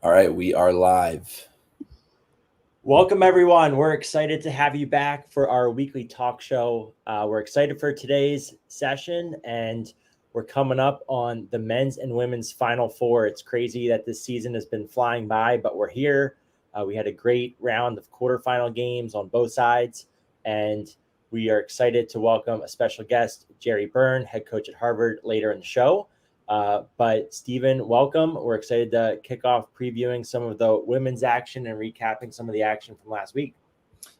All right, we are live. Welcome, everyone. We're excited to have you back for our weekly talk show. We're excited for today's session, and we're coming up on the men's and women's Final Four. It's crazy that this season has been flying by, but we're here. We had a great round of quarterfinal games on both sides, and we are excited to welcome a special guest, Gerry Byrne, head coach at Harvard, later in the show. But Stephen, welcome. We're excited to kick off previewing some of the women's action and recapping some of the action from last week.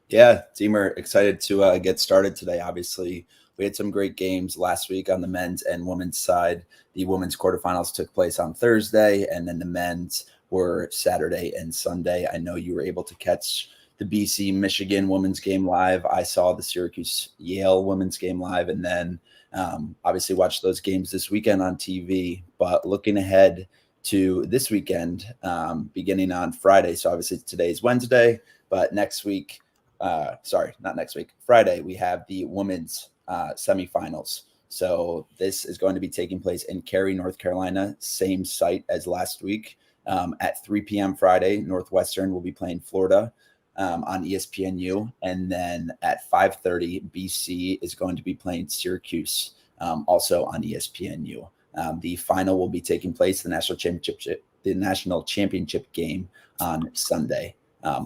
Yeah, Deemer, excited to get started today. Obviously, we had some great games last week on the men's and women's side. The women's quarterfinals took place on Thursday, and then the men's were Saturday and Sunday. I know you were able to catch the BC Michigan women's game live. I saw the Syracuse Yale women's game live, and then obviously watched those games this weekend on TV. But looking ahead to this weekend, beginning on Friday. So obviously today's Wednesday, but next week, Friday, we have the women's semifinals. So this is going to be taking place in Cary, North Carolina, same site as last week. At 3 p.m. Friday, Northwestern will be playing Florida on ESPNU. And then at 5:30, BC is going to be playing Syracuse, also on ESPNU. The final will be taking place, the national championship game on Sunday.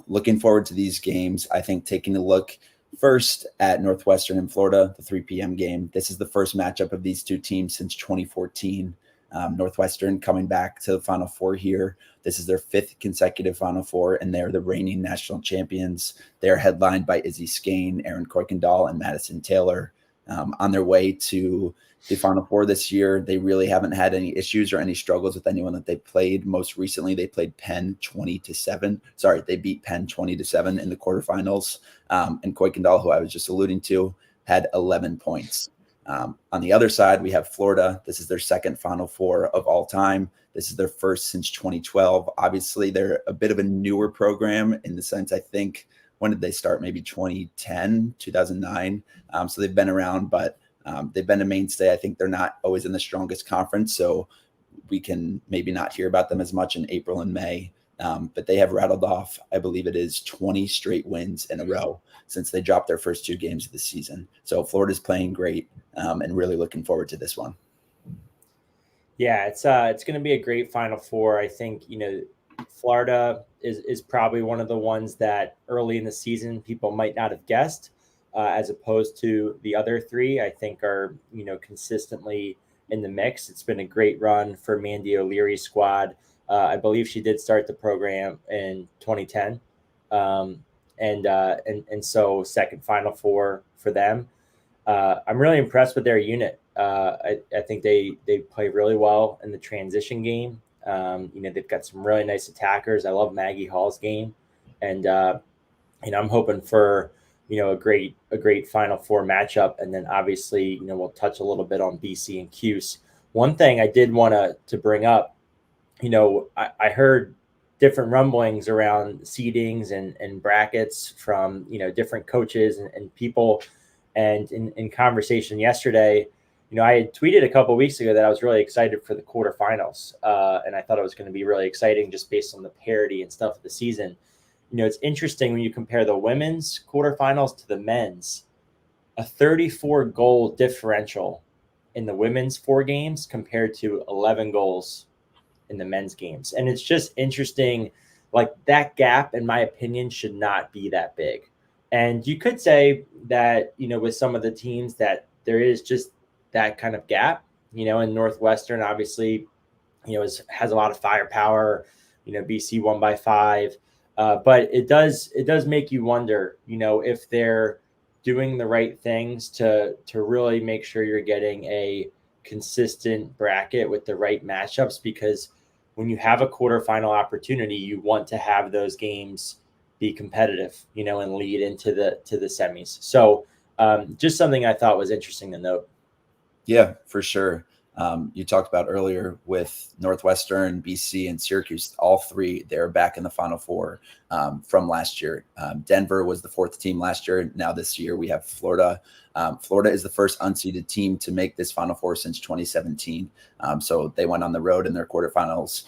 Looking forward to these games. I think taking a look first at Northwestern and Florida, the 3 p.m. game. This is the first matchup of these two teams since 2014. Northwestern coming back to the Final Four here. This is their fifth consecutive Final Four, and they're the reigning national champions. They're headlined by Izzy Skane, Aaron Kuykendall, and Madison Taylor. On their way to the Final Four this year, they really haven't had any issues or any struggles with anyone that they played. Most recently, they played Penn 20-7. Sorry, they beat Penn 20-7 in the quarterfinals. And Kuykendall, who I was just alluding to, had 11 points. On the other side, we have Florida. This is their second Final Four of all time. This is their first since 2012. Obviously, they're a bit of a newer program in the sense, I think, when did they start? Maybe 2010, 2009. So they've been around, but they've been a mainstay. I think they're not always in the strongest conference, so we can maybe not hear about them as much in April and May. But they have rattled off, I believe it is 20 straight wins in a row since they dropped their first two games of the season. So Florida's playing great, and really looking forward to this one. Yeah, it's going to be a great Final Four. I think, Florida is probably one of the ones that early in the season people might not have guessed, as opposed to the other three. I think are consistently in the mix. It's been a great run for Mandy O'Leary's squad. I believe she did start the program in 2010, and so second Final Four for them. I'm really impressed with their unit. I think they play really well in the transition game. They've got some really nice attackers. I love Maggie Hall's game, and I'm hoping for a great Final Four matchup. And then obviously we'll touch a little bit on BC and Cuse. One thing I did want to bring up, I heard different rumblings around seedings and brackets from different coaches and people. And in conversation yesterday, I had tweeted a couple of weeks ago that I was really excited for the quarterfinals, and I thought it was going to be really exciting just based on the parity and stuff of the season. It's interesting when you compare the women's quarterfinals to the men's, a 34 goal differential in the women's 4 games compared to 11 goals in the men's games. And it's just interesting, like that gap, in my opinion, should not be that big. And you could say that, with some of the teams that there is just that kind of gap, in Northwestern, obviously, has a lot of firepower, BC won by 5. But it does make you wonder, if they're doing the right things to really make sure you're getting a consistent bracket with the right matchups, because when you have a quarterfinal opportunity, you want to have those games be competitive, and lead into the semis. So just something I thought was interesting to note. Yeah, for sure. You talked about earlier with Northwestern, BC, and Syracuse, all three, they're back in the Final Four from last year. Denver was the fourth team last year. Now this year we have Florida. Florida is the first unseeded team to make this Final Four since 2017. So they went on the road in their quarterfinals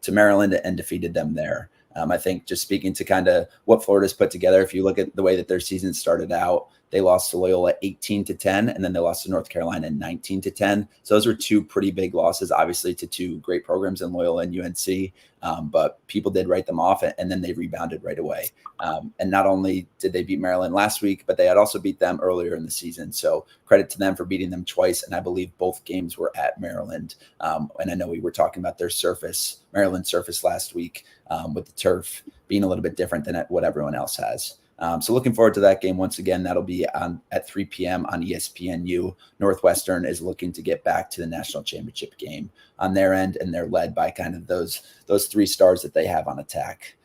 to Maryland and defeated them there. I think just speaking to kind of what Florida's put together, if you look at the way that their season started out, they lost to Loyola 18-10, and then they lost to North Carolina 19-10. So those were two pretty big losses, obviously, to two great programs in Loyola and UNC. But people did write them off, and then they rebounded right away. And not only did they beat Maryland last week, but they had also beat them earlier in the season. So credit to them for beating them twice. And I believe both games were at Maryland. And I know we were talking about their surface, Maryland surface last week, with the turf being a little bit different than what everyone else has. So looking forward to that game. Once again, that'll be at 3 p.m. on ESPNU. Northwestern is looking to get back to the national championship game on their end, and they're led by kind of those three stars that they have on attack.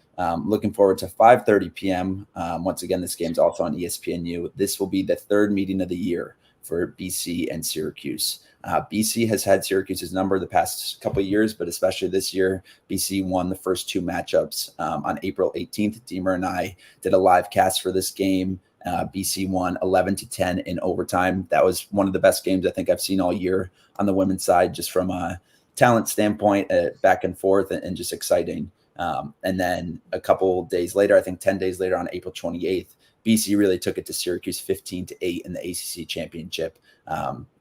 Looking forward to 5:30 p.m. Once again, this game's also on ESPNU. This will be the third meeting of the year for BC and Syracuse. BC has had Syracuse's number the past couple of years, but especially this year, BC won the first two matchups on April 18th. Deemer and I did a live cast for this game. BC won 11-10 in overtime. That was one of the best games I think I've seen all year on the women's side, just from a talent standpoint, back and forth, and just exciting. And then a couple days later, I think 10 days later on April 28th, BC really took it to Syracuse 15-8 in the ACC championship.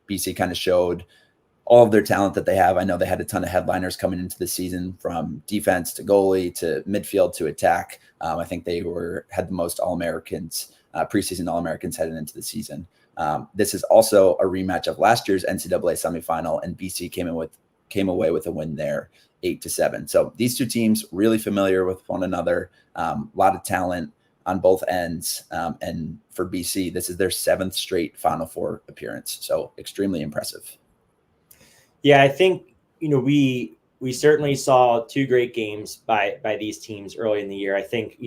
BC kind of showed all of their talent that they have. I know they had a ton of headliners coming into the season, from defense to goalie to midfield to attack. I think they had the most All-Americans, preseason All-Americans heading into the season. This is also a rematch of last year's NCAA semifinal, and BC came away with a win there, 8-7. So these two teams really familiar with one another. A lot of talent on both ends. And for BC, this is their seventh straight Final Four appearance. So extremely impressive. Yeah, I think, we certainly saw two great games by these teams early in the year. I think,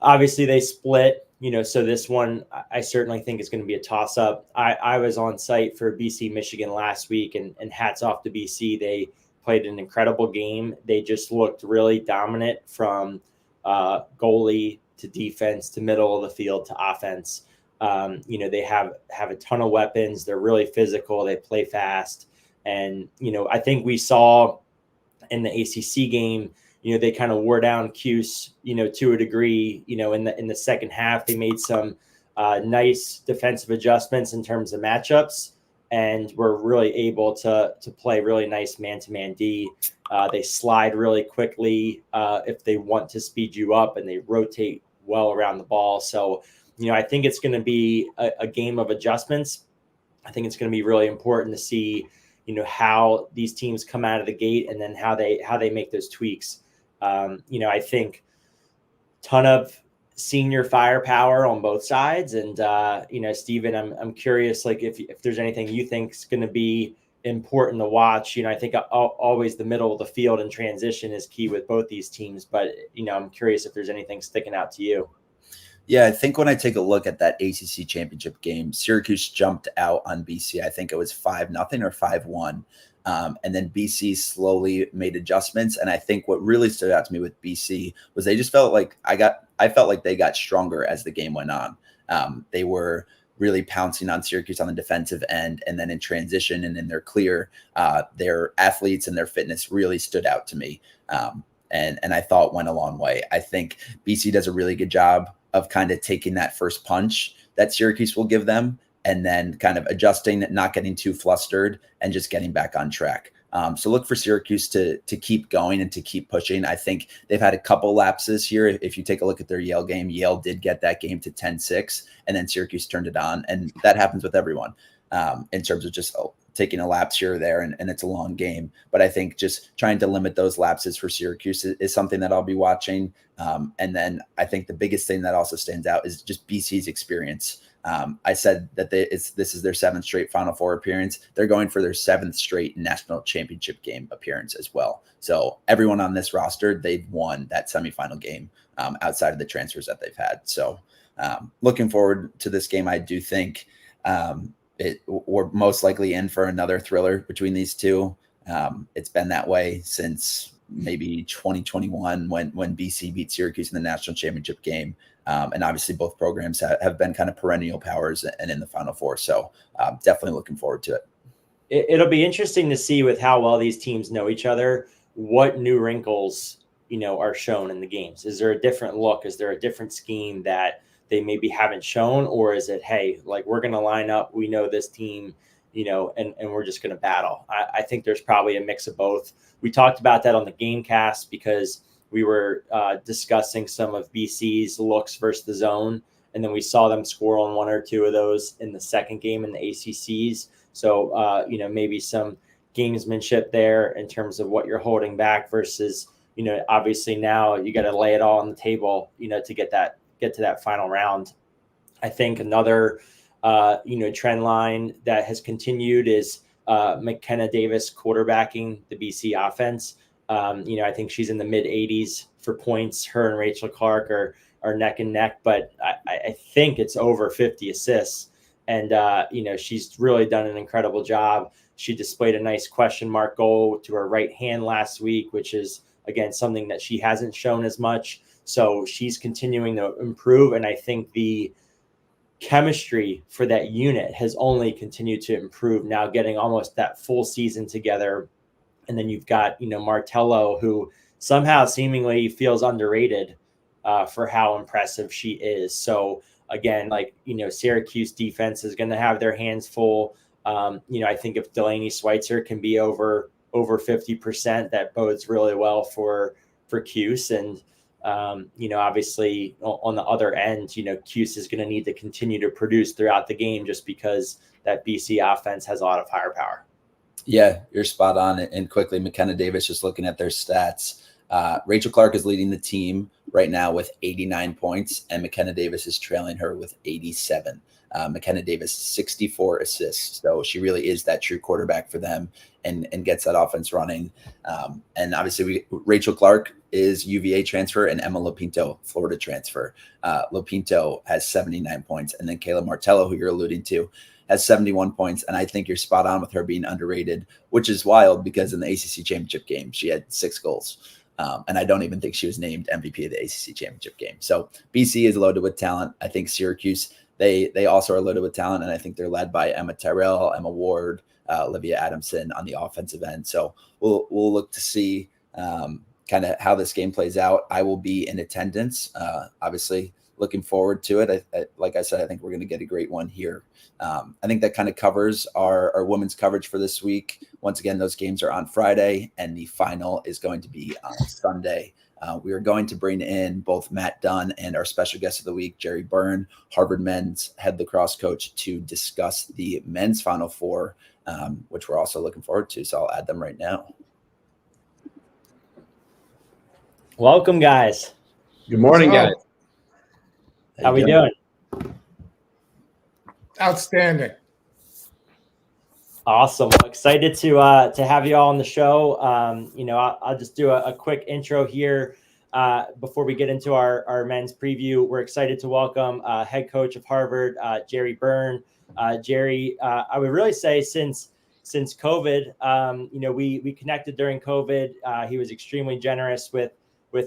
obviously they split, so this one I certainly think is going to be a toss up. I was on site for BC Michigan last week, and hats off to BC. They played an incredible game. They just looked really dominant from goalie to defense to middle of the field to offense. They have a ton of weapons. They're really physical. They play fast. And, I think we saw in the ACC game, they kind of wore down Cuse, to a degree. In the second half, they made some nice defensive adjustments in terms of matchups, and were really able to play really nice man-to-man D. They slide really quickly if they want to speed you up, and they rotate well around the ball. So, I think it's going to be a game of adjustments. I think it's going to be really important to see, how these teams come out of the gate, and then how they make those tweaks. I think ton of senior firepower on both sides. And, Stephen, I'm curious, like if there's anything you think is going to be important to watch. I think always the middle of the field and transition is key with both these teams, but, I'm curious if there's anything sticking out to you. Yeah, I think when I take a look at that ACC championship game, Syracuse jumped out on BC. I think it was 5-0 or 5-1. And then BC slowly made adjustments. And I think what really stood out to me with BC was they just felt like I felt like they got stronger as the game went on. They were really pouncing on Syracuse on the defensive end, and then in transition and in their clear, their athletes and their fitness really stood out to me. And I thought went a long way. I think BC does a really good job of kind of taking that first punch that Syracuse will give them, and then kind of adjusting, not getting too flustered, and just getting back on track. So look for Syracuse to keep going and to keep pushing. I think they've had a couple lapses here. If you take a look at their Yale game, Yale did get that game to 10-6, and then Syracuse turned it on. And that happens with everyone in terms of just taking a lapse here or there, and it's a long game. But I think just trying to limit those lapses for Syracuse is something that I'll be watching. And then I think the biggest thing that also stands out is just BC's experience. I said that this is their seventh straight Final Four appearance. They're going for their seventh straight national championship game appearance as well. So everyone on this roster, they've won that semifinal game outside of the transfers that they've had. So looking forward to this game. I do think we're most likely in for another thriller between these two. It's been that way since maybe 2021 when BC beat Syracuse in the national championship game. And obviously both programs have been kind of perennial powers and in the Final Four. So definitely looking forward to it. It'll be interesting to see with how well these teams know each other, what new wrinkles, are shown in the games. Is there a different look? Is there a different scheme that they maybe haven't shown? Or is it, hey, like we're going to line up, we know this team, and we're just going to battle. I think there's probably a mix of both. We talked about that on the Gamecast because we were discussing some of BC's looks versus the zone. And then we saw them score on one or two of those in the second game in the ACCs. So, maybe some gamesmanship there in terms of what you're holding back versus, obviously now you got to lay it all on the table, to get to that final round. I think another, trend line that has continued is McKenna Davis quarterbacking the BC offense. I think she's in the mid 80s for points. Her and Rachel Clark are neck and neck, but I think it's over 50 assists. And, she's really done an incredible job. She displayed a nice question mark goal to her right hand last week, which is, again, something that she hasn't shown as much. So she's continuing to improve. And I think the chemistry for that unit has only continued to improve, now getting almost that full season together. And then you've got, Martello, who somehow seemingly feels underrated for how impressive she is. So, again, Syracuse defense is going to have their hands full. I think if Delaney Schweitzer can be over 50%, that bodes really well for Cuse. And, obviously on the other end, Cuse is going to need to continue to produce throughout the game just because that BC offense has a lot of firepower. Yeah, you're spot on. And quickly, McKenna Davis, just looking at their stats, Rachel Clark is leading the team right now with 89 points, and McKenna Davis is trailing her with 87. McKenna Davis, 64 assists. So she really is that true quarterback for them and gets that offense running. And obviously, Rachel Clark is UVA transfer and Emma Lopinto, Florida transfer. Lopinto has 79 points. And then Kayla Martello, who you're alluding to, has 71 points. And I think you're spot on with her being underrated, which is wild because in the ACC championship game, she had 6 goals. And I don't even think she was named MVP of the ACC championship game. So BC is loaded with talent. I think Syracuse, they also are loaded with talent. And I think they're led by Emma Tyrell, Emma Ward, Olivia Adamson on the offensive end. So we'll look to see kind of how this game plays out. I will be in attendance, obviously looking forward to it. Like I said, I think we're going to get a great one here. I think that kind of covers our women's coverage for this week. Once again, those games are on Friday, and the final is going to be on Sunday. We are going to bring in both Matt Dunn and our special guest of the week, Gerry Byrne, Harvard men's head lacrosse coach, to discuss the men's Final Four, which we're also looking forward to. So I'll add them right now. Welcome, guys. Good morning, guys. How we doing? Outstanding. Awesome. Well, excited to have you all on the show. I'll just do a quick intro here before we get into our men's preview. We're excited to welcome head coach of Harvard, Gerry Byrne. Gerry, I would really say since COVID, we connected during COVID. He was extremely generous with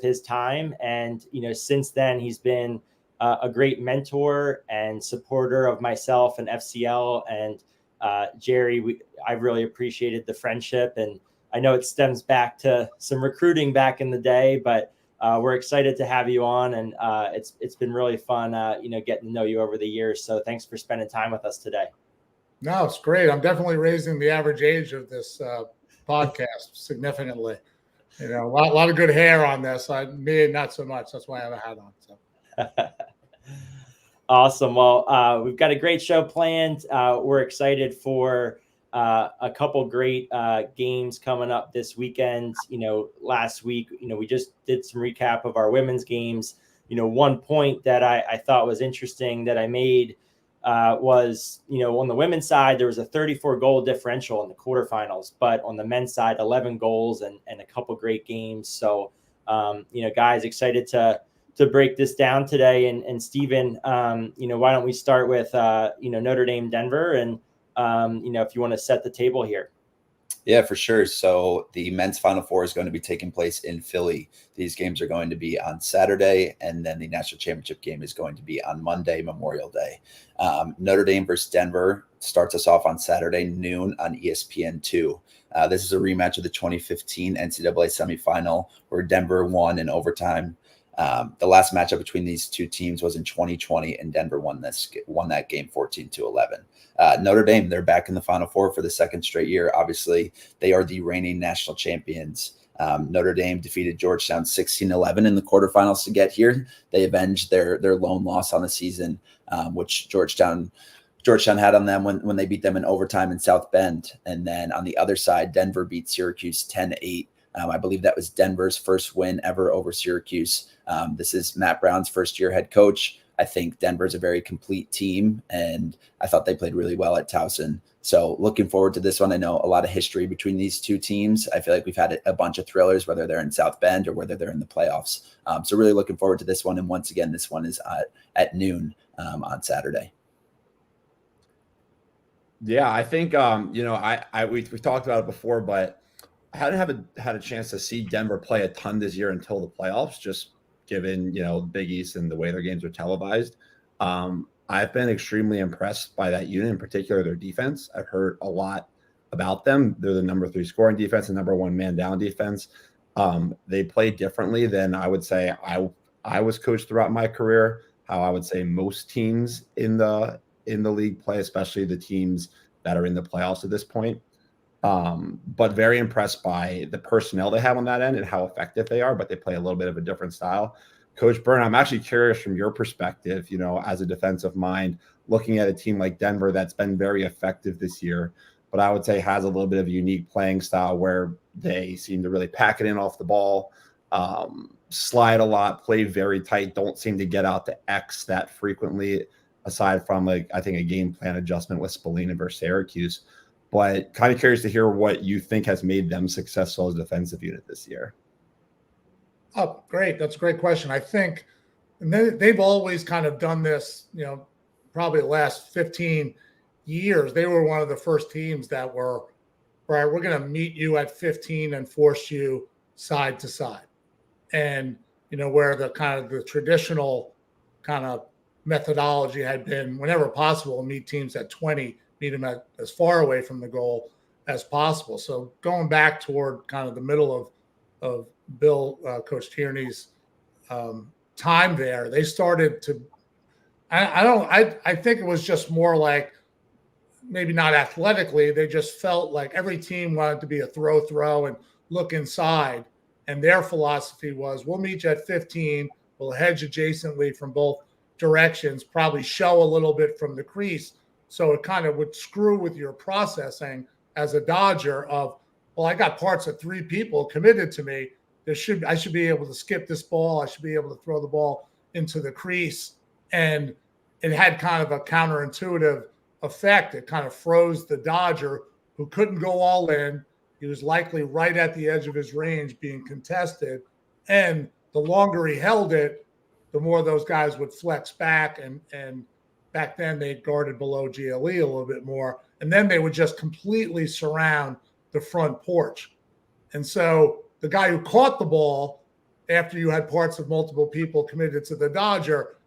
his time, and since then he's been a great mentor and supporter of myself and FCL. And Gerry, I really appreciated the friendship, and I know it stems back to some recruiting back in the day, but we're excited to have you on, and it's been really fun, getting to know you over the years. So thanks for spending time with us today. No, it's great. I'm definitely raising the average age of this podcast significantly. A lot of good hair on this. Me, not so much. That's why I have a hat on. So. Awesome. Well, we've got a great show planned. We're excited for a couple great games coming up this weekend. Last week, we just did some recap of our women's games. One point that I thought was interesting that I made was, on the women's side, there was a 34 goal differential in the quarterfinals, but on the men's side, 11 goals and a couple great games. So, guys, excited to break this down today. And Stephen, why don't we start with, Notre Dame, Denver, and if you want to set the table here. Yeah, for sure. So the men's Final Four is going to be taking place in Philly. These games are going to be on Saturday, and then the national championship game is going to be on Monday, Memorial Day. Notre Dame versus Denver starts us off on Saturday, noon on ESPN2. This is a rematch of the 2015 NCAA semifinal where Denver won in overtime. The last matchup between these two teams was in 2020, and Denver won that game 14-11. Notre Dame, they're back in the Final Four for the second straight year. Obviously, they are the reigning national champions. Notre Dame defeated Georgetown 16-11 in the quarterfinals to get here. They avenged their lone loss on the season, which Georgetown had on them when they beat them in overtime in South Bend. And then on the other side, Denver beat Syracuse 10-8. I believe that was Denver's first win ever over Syracuse. This is Matt Brown's first-year head coach. I think Denver's a very complete team, and I thought they played really well at Towson. So looking forward to this one. I know a lot of history between these two teams. I feel like we've had a bunch of thrillers, whether they're in South Bend or whether they're in the playoffs. So really looking forward to this one. And once again, this one is at noon on Saturday. Yeah, I think, we talked about it before, but I hadn't had a chance to see Denver play a ton this year until the playoffs, just given, Big East and the way their games are televised. I've been extremely impressed by that unit, in particular their defense. I've heard a lot about them. They're the number 3 scoring defense and number 1 man down defense. They play differently than I would say I was coached throughout my career, how I would say most teams in the league play, especially the teams that are in the playoffs at this point. But very impressed by the personnel they have on that end and how effective they are, but they play a little bit of a different style. Coach Byrne, I'm actually curious from your perspective, as a defensive mind, looking at a team like Denver that's been very effective this year, but I would say has a little bit of a unique playing style where they seem to really pack it in off the ball, slide a lot, play very tight, don't seem to get out to X that frequently, aside from I think a game plan adjustment with Spallina versus Syracuse. But kind of curious to hear what you think has made them successful as a defensive unit this year. Oh, great. That's a great question. I think they've always kind of done this, probably the last 15 years. They were one of the first teams that were, right, we're going to meet you at 15 and force you side to side. And, where the kind of the traditional kind of methodology had been, whenever possible, meet teams at 20, meet them at as far away from the goal as possible. So going back toward kind of the middle of Coach Tierney's time there, they started to, I think it was just more like, maybe not athletically, they just felt like every team wanted to be a throw and look inside. And their philosophy was, we'll meet you at 15, we'll hedge adjacently from both directions, probably show a little bit from the crease. So it kind of would screw with your processing as a Dodger of, well, I got parts of 3 people committed to me. I should be able to skip this ball. I should be able to throw the ball into the crease. And it had kind of a counterintuitive effect. It kind of froze the Dodger, who couldn't go all in. He was likely right at the edge of his range being contested. And the longer he held it, the more those guys would flex back. And back then they guarded below GLE a little bit more. And then they would just completely surround the front porch. And so the guy who caught the ball after you had parts of multiple people committed to the Dodger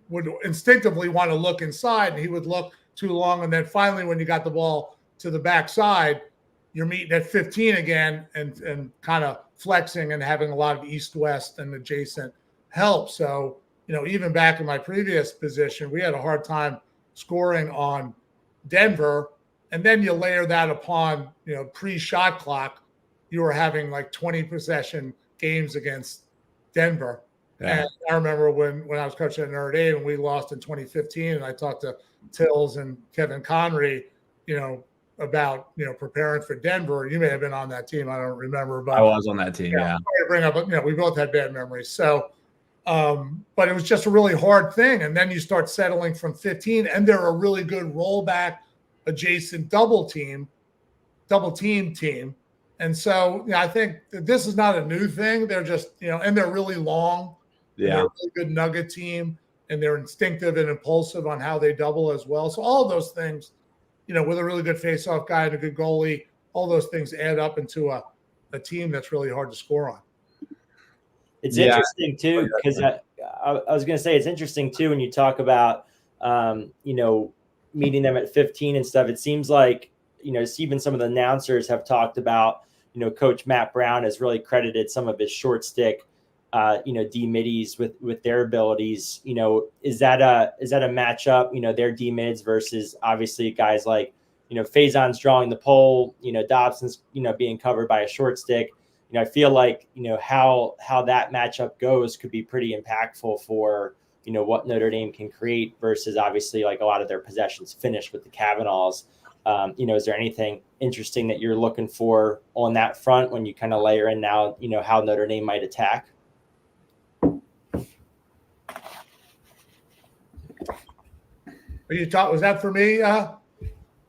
would instinctively want to look inside, and he would look too long. And then finally, when you got the ball to the backside, you're meeting at 15 again and kind of flexing and having a lot of east-west and adjacent help. So, even back in my previous position, we had a hard time scoring on Denver. And then you layer that upon, pre-shot clock, you were having like 20 possession games against Denver. Yeah. And I remember when I was coaching at Notre Dame and we lost in 2015, and I talked to Tills and Kevin Connery, about, preparing for Denver. You may have been on that team. I don't remember, but I was on that team. Yeah. Bring up, we both had bad memories. So, but it was just a really hard thing. And then you start settling from 15, and they're a really good rollback adjacent double team team. And so, I think this is not a new thing. They're just, and they're really long. Yeah. They're a really good nugget team, and they're instinctive and impulsive on how they double as well. So all of those things with a really good face-off guy and a good goalie, all those things add up into a team that's really hard to score on. It's interesting too, because I was going to say it's interesting too when you talk about meeting them at 15 and stuff. It seems like even some of the announcers have talked about Coach Matt Brown has really credited some of his short stick D middies with their abilities. Is that a matchup? Their D mids versus obviously guys like Faison's drawing the pole. Dobson's being covered by a short stick. I feel like how that matchup goes could be pretty impactful for what Notre Dame can create versus obviously like a lot of their possessions finish with the Kavanaughs. Is there anything interesting that you're looking for on that front when you kind of layer in now how Notre Dame might attack? Was that for me,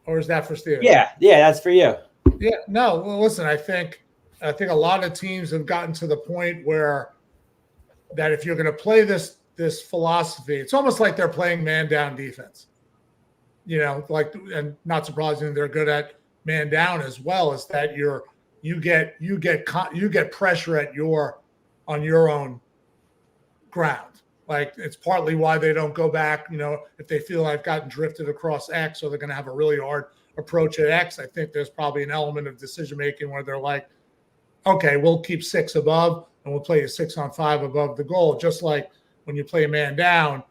or is that for Steven? Yeah, that's for you. Yeah, no. Well, listen, I think a lot of teams have gotten to the point where that if you're going to play this philosophy, it's almost like they're playing man down defense. And not surprising, they're good at man down as well. Is that you get pressure on your own ground. Like it's partly why they don't go back. If they feel I've gotten drifted across X, or they're going to have a really hard approach at X. I think there's probably an element of decision making where they're like, okay, we'll keep 6 above and we'll play a 6-on-5 above the goal. Just like when you play a man down,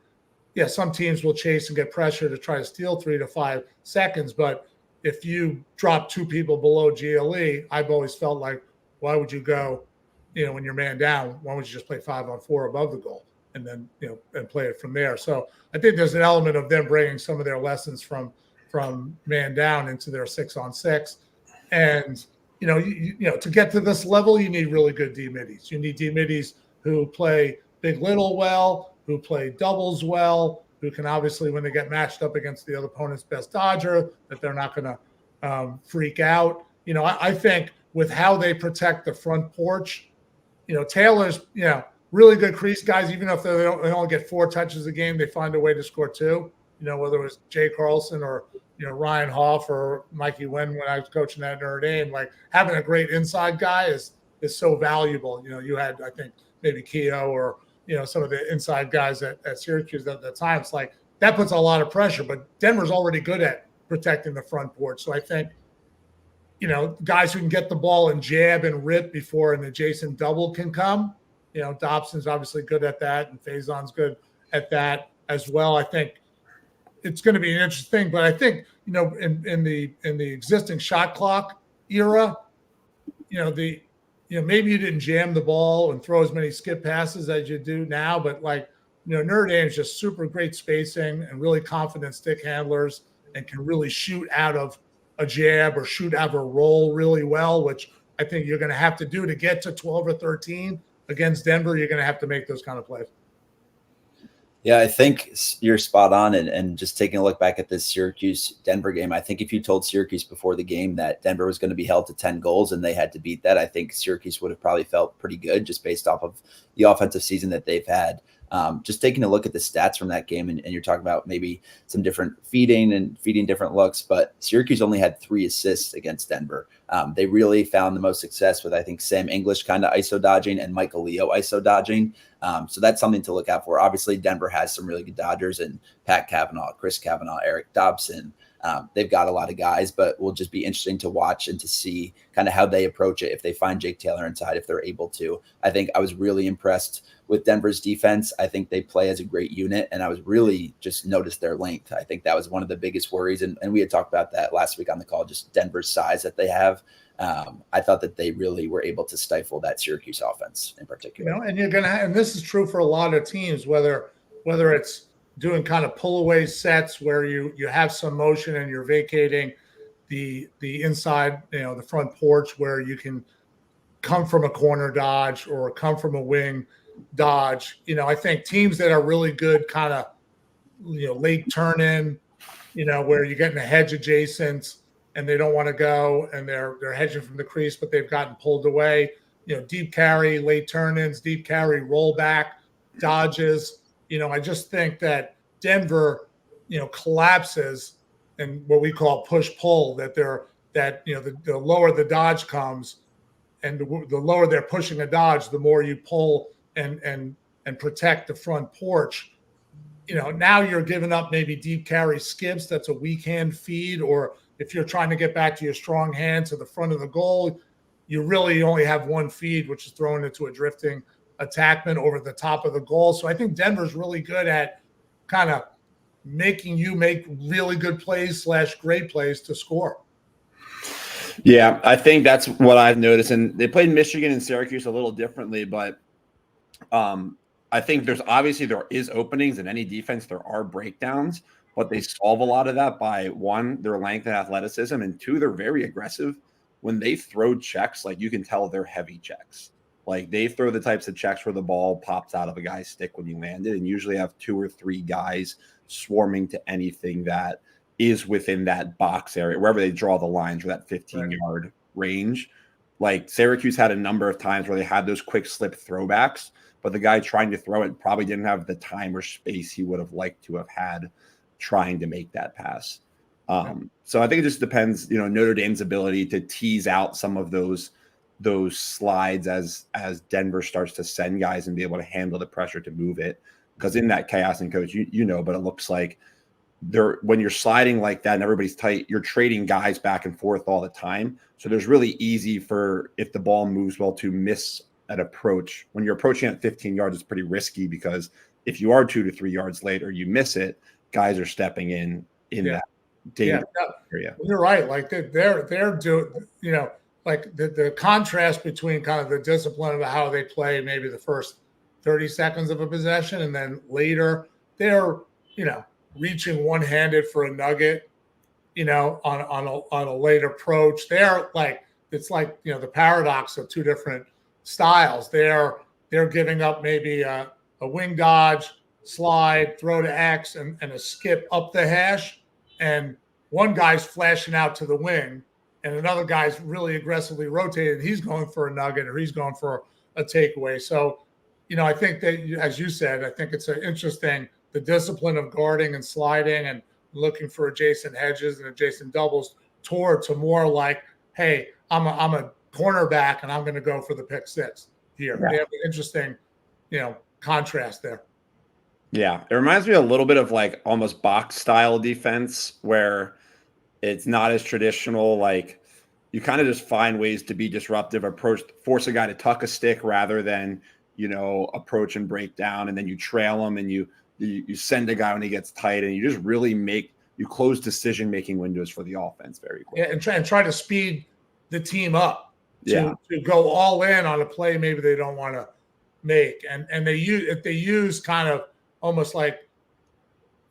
yeah, some teams will chase and get pressure to try to steal 3 to 5 seconds. But if you drop 2 people below GLE, I've always felt like, why would you go, when you're man down, why don't you just play 5-on-4 above the goal and then, and play it from there. So I think there's an element of them bringing some of their lessons from man down into their 6-on-6. And, to get to this level, you need really good D middies. You need D middies who play big little well, who play doubles well, who can obviously, when they get matched up against the other opponent's best dodger, that they're not going to freak out. I think with how they protect the front porch, Taylor's, really good crease guys. Even if they only get 4 touches a game, they find a way to score 2. Whether it was Jay Carlson or Ryan Hoff or Mikey Wynn when I was coaching at Notre Dame, like having a great inside guy is so valuable. You had, I think, maybe Keogh or some of the inside guys at Syracuse at the time. It's like that puts a lot of pressure, but Denver's already good at protecting the front porch. So I think, guys who can get the ball and jab and rip before an adjacent double can come. Dobson's obviously good at that, and Faison's good at that as well. I think it's going to be an interesting thing, but I think, in the existing shot clock era, maybe you didn't jam the ball and throw as many skip passes as you do now, but Notre Dame is just super great spacing and really confident stick handlers and can really shoot out of a jab or shoot out of a roll really well, which I think you're going to have to do to get to 12 or 13 against Denver. You're going to have to make those kind of plays. Yeah, I think you're spot on. And just taking a look back at this Syracuse-Denver game, I think if you told Syracuse before the game that Denver was going to be held to 10 goals and they had to beat that, I think Syracuse would have probably felt pretty good just based off of the offensive season that they've had. Just taking a look at the stats from that game, and you're talking about maybe some different feeding different looks, but Syracuse only had 3 assists against Denver. They really found the most success with, I think, Sam English kind of ISO dodging and Michael Leo ISO dodging. So that's something to look out for. Obviously, Denver has some really good dodgers and Pat Cavanaugh, Chris Cavanaugh, Eric Dobson. They've got a lot of guys, but will just be interesting to watch and to see kind of how they approach it. If they find Jake Taylor inside, if they're able to. I think I was really impressed with Denver's defense. I think they play as a great unit, and I was really just noticed their length. I think that was one of the biggest worries, and we had talked about that last week on the call, just Denver's size that they have. I thought that they really were able to stifle that Syracuse offense in particular. And you're going to and this is true for a lot of teams, whether it's doing kind of pull away sets where you have some motion and you're vacating the inside, the front porch where you can come from a corner dodge or come from a wing dodge. I think teams that are really good kind of, late turn in, where you're getting a hedge adjacent and they don't want to go and they're hedging from the crease, but they've gotten pulled away, deep carry, late turn ins, deep carry, roll back, dodges. I just think that Denver, collapses and what we call push-pull, that the lower the dodge comes and the lower they're pushing a dodge, the more you pull and protect the front porch. Now you're giving up maybe deep carry skips. That's a weak hand feed. Or if you're trying to get back to your strong hand to the front of the goal, you really only have one feed, which is thrown into a drifting attackman over the top of the goal. So I think Denver's really good at kind of making you make really good plays / great plays to score. Yeah, I think that's what I've noticed. And they played Michigan and Syracuse a little differently, but I think there is openings in any defense. There are breakdowns, but they solve a lot of that by, one, their length and athleticism, and two, they're very aggressive. When they throw checks, like, you can tell they're heavy checks. Like, they throw the types of checks where the ball pops out of a guy's stick when you land it, and usually have 2 or 3 guys swarming to anything that is within that box area, wherever they draw the lines, or that 15-yard range. Like, Syracuse had a number of times where they had those quick slip throwbacks, but the guy trying to throw it probably didn't have the time or space he would have liked to have had trying to make that pass. So I think it just depends, Notre Dame's ability to tease out some of those slides as Denver starts to send guys and be able to handle the pressure to move it. Because in that chaos, and coach, but it looks like when you're sliding like that and everybody's tight, you're trading guys back and forth all the time. So there's really easy if the ball moves well, to miss an approach. When you're approaching at 15 yards, it's pretty risky, because if you are 2 to 3 yards late or you miss it, guys are stepping in that dangerous area. You're right. Like, they're doing, like the contrast between kind of the discipline of how they play maybe the first 30 seconds of a possession, and then later they're, reaching one-handed for a nugget, on a late approach. They're like, it's like, the paradox of 2 different styles. They're giving up maybe a wing dodge, slide, throw to X, and a skip up the hash. And one guy's flashing out to the wing, and another guy's really aggressively rotated. He's going for a nugget, or he's going for a takeaway. So, I think that, as you said, I think it's interesting, the discipline of guarding and sliding and looking for adjacent hedges and adjacent doubles to more like, hey, I'm a cornerback and I'm going to go for the pick six here. Yeah. They have an interesting, contrast there. Yeah. It reminds me a little bit of like almost box style defense, where it's not as traditional. Like, you kind of just find ways to be disruptive, force a guy to tuck a stick rather than, approach and break down. And then you trail him and you send a guy when he gets tight, and you just really you close decision-making windows for the offense very quickly. Yeah, and try to speed the team up to go all in on a play maybe they don't want to make. And if they use kind of almost like,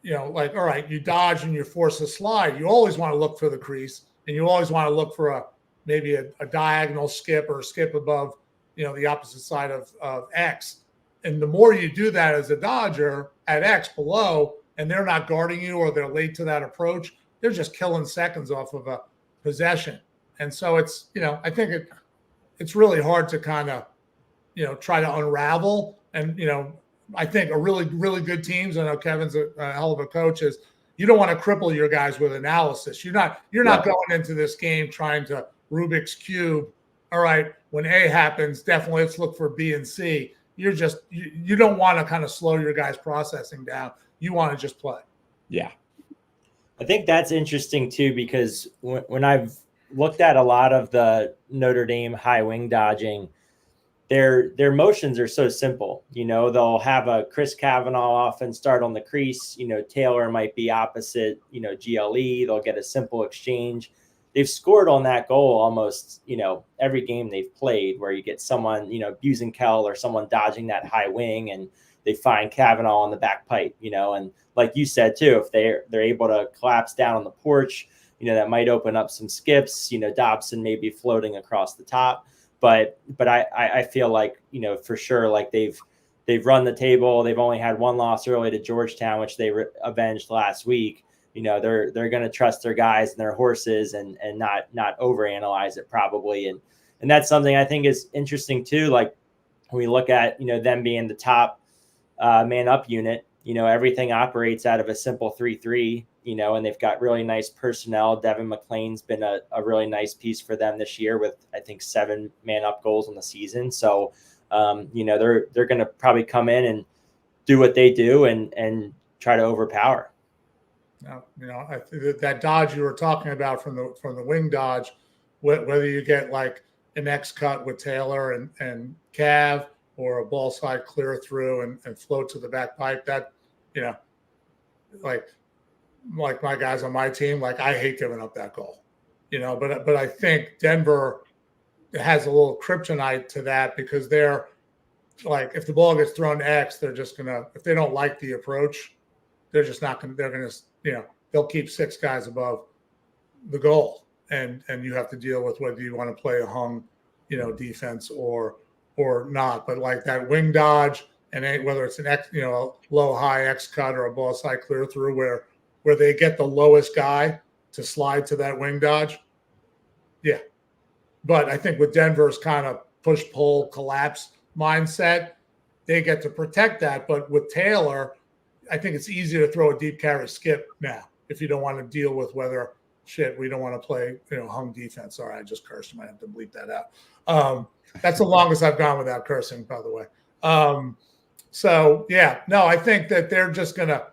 like, all right, you dodge and you force a slide, you always want to look for the crease, and you always want to look for maybe a diagonal skip or a skip above, the opposite side of X. And the more you do that as a dodger at X below, and they're not guarding you, or they're late to that approach, they're just killing seconds off of a possession. And so it's, I think it's really hard to kind of, try to unravel. And, I think a really, really good teams, I know Kevin's a hell of a coach, is you don't want to cripple your guys with analysis. You're not going into this game trying to Rubik's Cube. All right, when A happens, definitely let's look for B and C. You don't want to kind of slow your guys' processing down. You want to just play. Yeah. I think that's interesting too, because when I've looked at a lot of the Notre Dame high wing dodging, their motions are so simple. They'll have a Chris Kavanaugh often start on the crease. Taylor might be opposite, GLE. They'll get a simple exchange. They've scored on that goal almost, every game they've played, where you get someone, Buzenkel or someone dodging that high wing, and they find Kavanaugh on the back pipe, and like you said too, if they're able to collapse down on the porch, that might open up some skips, Dobson may be floating across the top. But I feel like, for sure, like they've run the table. They've only had one loss early to Georgetown, which they avenged last week. They're going to trust their guys and their horses and not overanalyze it probably. And that's something I think is interesting too. Like, when we look at, them being the top man up unit, everything operates out of a simple 3-3 and they've got really nice personnel. Devin McLean's been a really nice piece for them this year with, I think, 7 man-up goals on the season. So, they're going to probably come in and do what they do and try to overpower. Now, that dodge you were talking about from the wing dodge, whether you get like an X cut with Taylor and Cav, or a ball side clear through and float to the back pipe, that, like my guys on my team, like I hate giving up that goal, but I think Denver has a little kryptonite to that, because they're like, if the ball gets thrown to X, they're just gonna, if they don't like the approach, they're just not gonna, they're gonna, they'll keep 6 guys above the goal, and you have to deal with whether you want to play a hung, defense or not. But like that wing dodge, and whether it's an X, low high X cut or a ball side clear through, where they get the lowest guy to slide to that wing dodge. Yeah. But I think with Denver's kind of push pull collapse mindset, they get to protect that. But with Taylor, I think it's easier to throw a deep carry skip now if you don't want to deal with whether we don't want to play, hung defense. Sorry, I just cursed. I might have to bleep that out. That's the longest I've gone without cursing, by the way. So yeah, no, I think that they're just gonna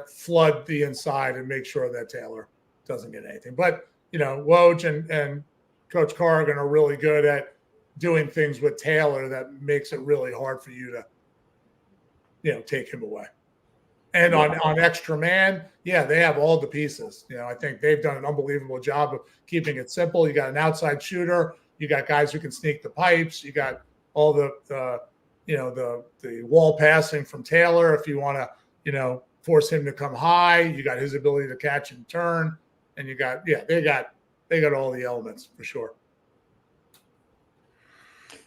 flood the inside and make sure that Taylor doesn't get anything. But Woj and Coach Corrigan are really good at doing things with Taylor that makes it really hard for you to, take him away. And on extra man, yeah, they have all the pieces. I think they've done an unbelievable job of keeping it simple. You got an outside shooter. You got guys who can sneak the pipes. You got all the wall passing from Taylor if you want to, force him to come high. You got his ability to catch and turn, and they got all the elements for sure.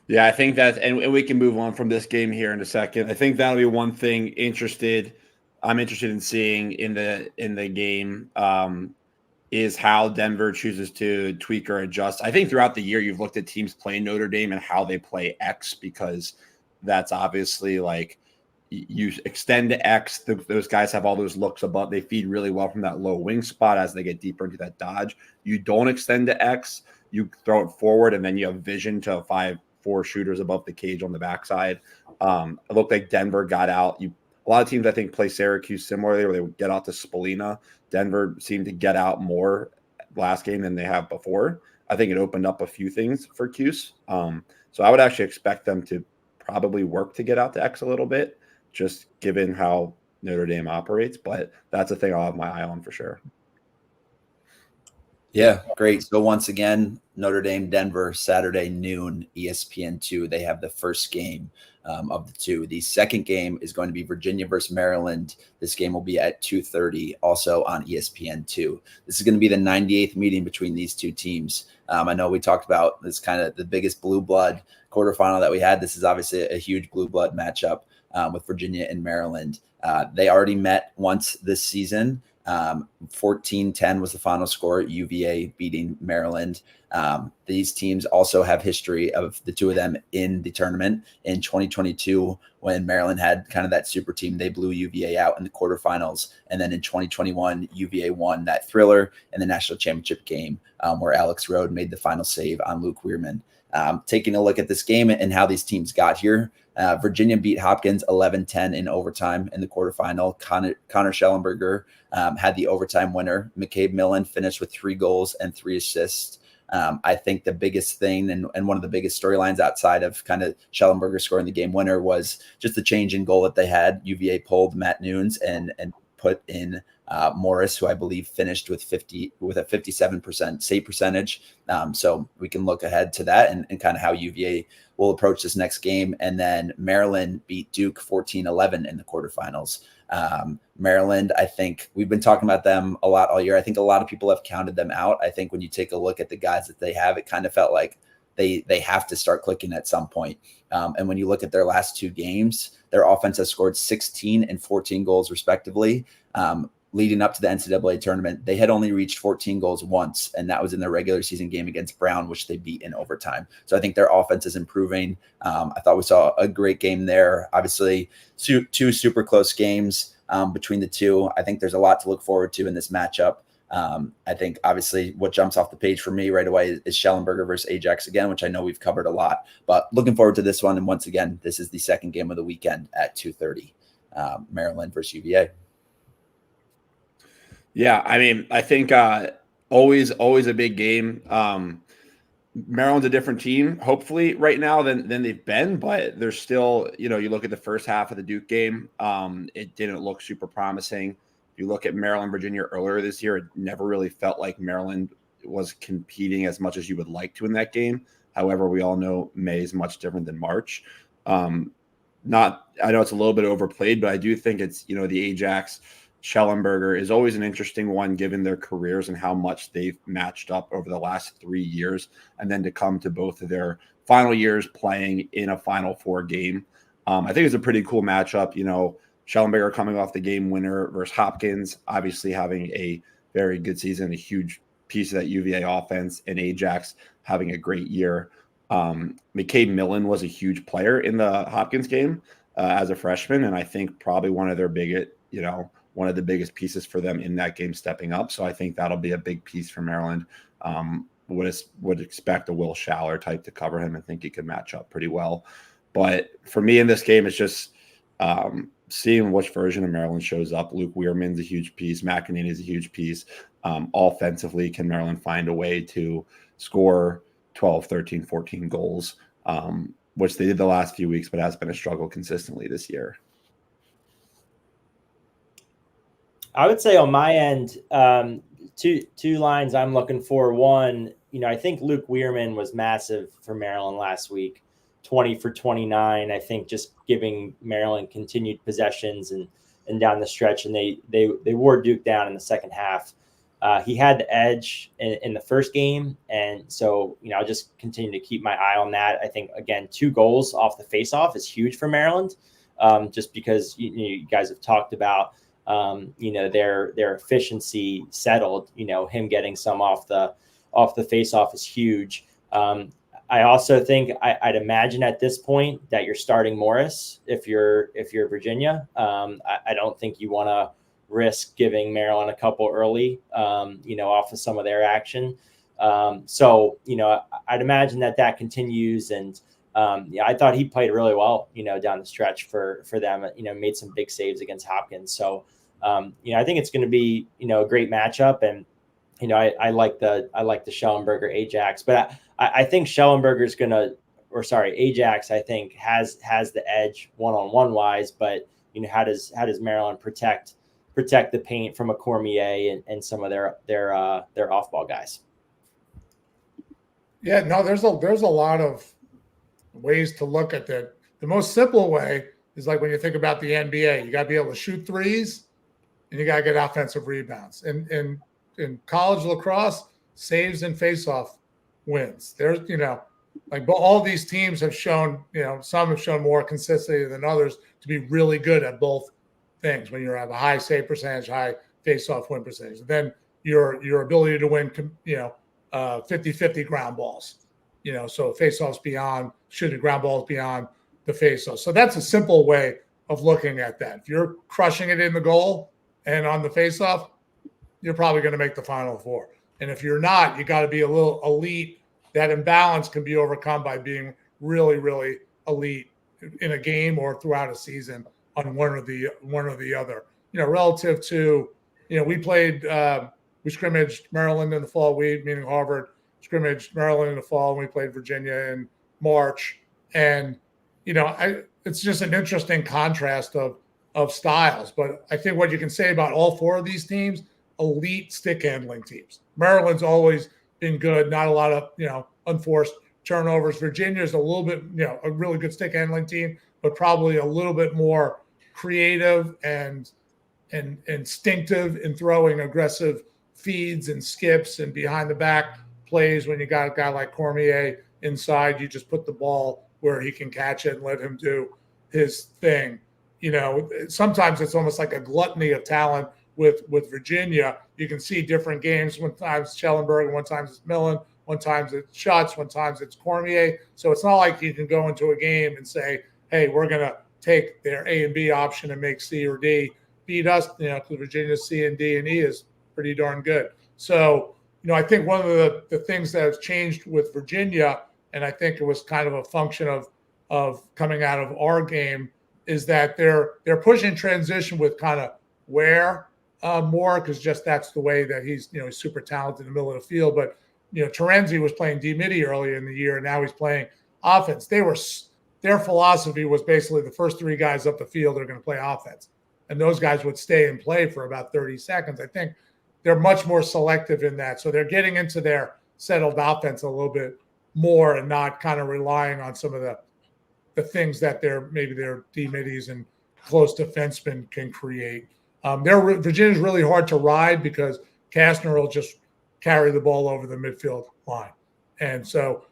Yeah, I think that, and we can move on from this game here in a second. I think that'll be one thing I'm interested in seeing in the game is how Denver chooses to tweak or adjust. I think throughout the year you've looked at teams playing Notre Dame and how they play X, because that's obviously like you extend to X. Those guys have all those looks above. They feed really well from that low wing spot as they get deeper into that dodge. You don't extend to X. You throw it forward, and then you have vision to 5-4 shooters above the cage on the backside. It looked like Denver got out. A lot of teams, I think, play Syracuse similarly, where they get out to Spalina. Denver seemed to get out more last game than they have before. I think it opened up a few things for Cuse. So I would actually expect them to probably work to get out to X a little bit, just given how Notre Dame operates. But that's a thing I'll have my eye on for sure. Yeah, great. So once again, Notre Dame, Denver, Saturday noon, ESPN2. They have the first game of the two. The second game is going to be Virginia versus Maryland. This game will be at 2:30, also on ESPN2. This is going to be the 98th meeting between these two teams. I know we talked about this kind of the biggest blue blood quarterfinal that we had. This is obviously a huge blue blood matchup with Virginia and Maryland. They already met once this season. 14-10 was the final score, UVA beating Maryland. These teams also have history of the two of them in the tournament. In 2022, when Maryland had kind of that super team, they blew UVA out in the quarterfinals. And then in 2021, UVA won that thriller in the national championship game where Alex Rode made the final save on Luke Weirman. Taking a look at this game and how these teams got here, Virginia beat Hopkins 11-10 in overtime in the quarterfinal. Connor Schellenberger had the overtime winner. McCabe Millen finished with 3 goals and 3 assists. I think the biggest thing and one of the biggest storylines outside of kind of Schellenberger scoring the game winner was just the change in goal that they had. UVA pulled Matt Nunes and put in Morris, who I believe finished with a 57% save percentage. So we can look ahead to that and kind of how UVA will approach this next game. And then Maryland beat Duke 14-11 in the quarterfinals. Maryland, I think we've been talking about them a lot all year. I think a lot of people have counted them out. I think when you take a look at the guys that they have, it kind of felt like they have to start clicking at some point. And when you look at their last 2 games, their offense has scored 16 and 14 goals respectively. Leading up to the NCAA tournament, they had only reached 14 goals once, and that was in their regular season game against Brown, which they beat in overtime. So I think their offense is improving. I thought we saw a great game there. Obviously, 2 super close games. between the two. I think there's a lot to look forward to in this matchup. I think obviously what jumps off the page for me right away is Schellenberger versus Ajax again, which I know we've covered a lot, but looking forward to this one. And once again, this is the second game of the weekend at 2:30, Maryland versus UVA. Yeah, I mean, I think always a big game. Maryland's a different team, hopefully, right now than they've been, but there's still, you look at the first half of the Duke game, it didn't look super promising. If you look at Maryland, Virginia earlier this year, it never really felt like Maryland was competing as much as you would like to in that game. However, we all know May is much different than March. I know it's a little bit overplayed, but I do think it's, the Ajax Schellenberger is always an interesting one given their careers and how much they've matched up over the last 3 years. And then to come to both of their final years playing in a Final Four game. I think it's a pretty cool matchup. Schellenberger coming off the game winner versus Hopkins, obviously having a very good season, a huge piece of that UVA offense, and Ajax having a great year. McCabe Millen was a huge player in the Hopkins game as a freshman, and I think probably one of the biggest pieces for them in that game stepping up. So I think that'll be a big piece for Maryland. Would expect a Will Schaller type to cover him and think he could match up pretty well. But for me in this game, it's just seeing which version of Maryland shows up. Luke Weirman's a huge piece. McEnany is a huge piece. Offensively, can Maryland find a way to score 12, 13, 14 goals, which they did the last few weeks, but has been a struggle consistently this year. I would say on my end, two lines I'm looking for. One, I think Luke Weirman was massive for Maryland last week, 20 for 29. I think just giving Maryland continued possessions and down the stretch, and they wore Duke down in the second half. He had the edge in the first game, and so I'll just continue to keep my eye on that. I think again 2 goals off the faceoff is huge for Maryland, just because you guys have talked about. Their efficiency settled, him getting some off the face-off is huge. I also think I'd imagine at this point that you're starting Morris if you're Virginia. I don't think you want to risk giving Maryland a couple early, off of some of their action. So I'd imagine that continues. And I thought he played really well, down the stretch for them, made some big saves against Hopkins. So, I think it's going to be, a great matchup. And, I like the Schellenberger Ajax, but I think Schellenberger's Ajax, I think has the edge one-on-one wise, but, how does Maryland protect the paint from a Cormier and some of their off-ball guys? Yeah, no, there's a lot of ways to look at that. The most simple way is like when you think about the NBA, you got to be able to shoot threes and you got to get offensive rebounds. And in college lacrosse, saves and faceoff wins. There's, but all these teams have shown, some have shown more consistency than others to be really good at both things. When you have a high save percentage, high faceoff win percentage, and then your ability to win, 50-50 ground balls, so faceoffs beyond shooting ground balls beyond the faceoff. So that's a simple way of looking at that. If you're crushing it in the goal and on the faceoff, you're probably going to make the Final Four. And if you're not, you got to be a little elite. That imbalance can be overcome by being really, really elite in a game or throughout a season on one or the other. Relative to, we scrimmaged Maryland in the fall, meaning Harvard, scrimmaged Maryland in the fall, and we played Virginia in March. And, it's just an interesting contrast of styles. But I think what you can say about all 4 of these teams, elite stick handling teams. Maryland's always been good, not a lot of, unforced turnovers. Virginia's a little bit, a really good stick handling team, but probably a little bit more creative and instinctive in throwing aggressive feeds and skips and behind the back plays. When you got a guy like Cormier inside, you just put the ball where he can catch it and let him do his thing. Sometimes it's almost like a gluttony of talent with Virginia. You can see different games. One times Schellenberger, one times it's Millen, one times it's Schutz, one times it's Cormier. So it's not like you can go into a game and say, hey, we're going to take their A and B option and make C or D. beat us, because Virginia's C and D and E is pretty darn good. So, I think one of the things that has changed with Virginia, and I think it was kind of a function of coming out of our game, is that they're pushing transition with kind of Ware more, because just that's the way that he's super talented in the middle of the field. But Terenzi was playing D midi earlier in the year, and now he's playing offense. Their philosophy was basically the first three guys up the field are going to play offense, and those guys would stay and play for about 30 seconds. I think they're much more selective in that, so they're getting into their settled offense a little bit more and not kind of relying on some of the things that their D middies and close defensemen can create. Virginia's really hard to ride because Kastner will just carry the ball over the midfield line, and so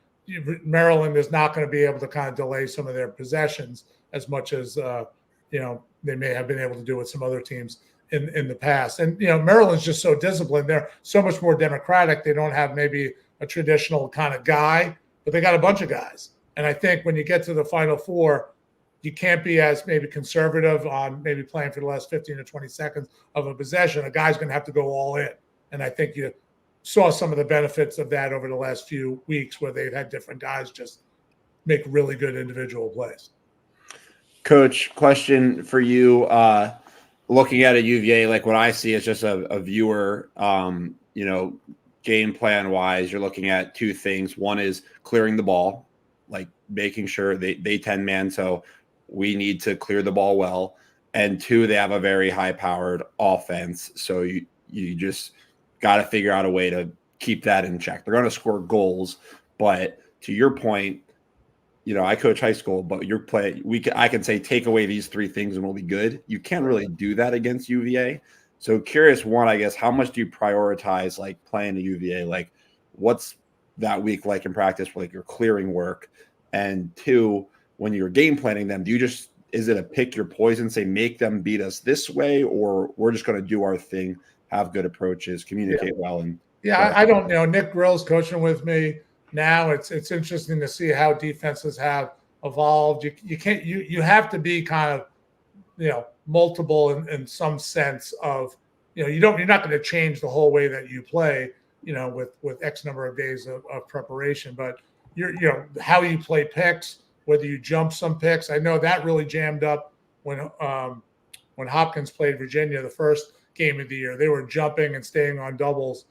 Maryland is not going to be able to kind of delay some of their possessions as much as they may have been able to do with some other teams in the past. And Maryland's just so disciplined; they're so much more democratic. They don't have maybe a traditional kind of guy, but they got a bunch of guys. And I think when you get to the Final Four, you can't be as maybe conservative on maybe playing for the last 15 to 20 seconds of a possession. A guy's going to have to go all in. And I think you saw some of the benefits of that over the last few weeks where they've had different guys just make really good individual plays. Coach, question for you. Looking at a UVA, like what I see is just a viewer, game plan wise, you're looking at two things. One is clearing the ball, like making sure they 10-man. So we need to clear the ball well. And two, they have a very high powered offense. So you just got to figure out a way to keep that in check. They're going to score goals, but to your point, I coach high school, but I can say take away these three things and we'll be good. You can't really do that against UVA. So curious, one, I guess, how much do you prioritize like playing the UVA? Like what's that week like in practice for like your clearing work? And two, when you're game planning them, is it a pick your poison, say make them beat us this way, or we're just going to do our thing, have good approaches, communicate well? And I don't know. Nick Grill's coaching with me now. It's interesting to see how defenses have evolved. You have to be kind of multiple in some sense of you're not going to change the whole way that you play with X number of days of preparation, but how you play picks, whether you jump some picks. I know that really jammed up when Hopkins played Virginia the first game of the year. They were jumping and staying on doubles,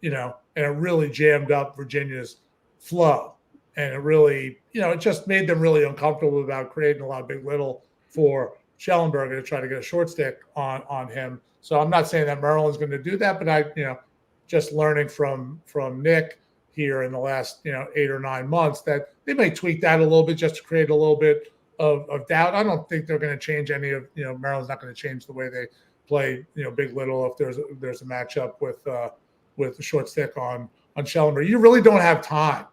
and it really jammed up Virginia's flow. And it really, it just made them really uncomfortable about creating a lot of big little for Schellenberger to try to get a short stick on him. So I'm not saying that Maryland's going to do that, but just learning from Nick here in the last 8 or 9 months that they may tweak that a little bit just to create a little bit of doubt. I don't think they're going to change any of Maryland's not going to change the way they play big little if there's a matchup with the short stick on Schellenberger. You really don't have time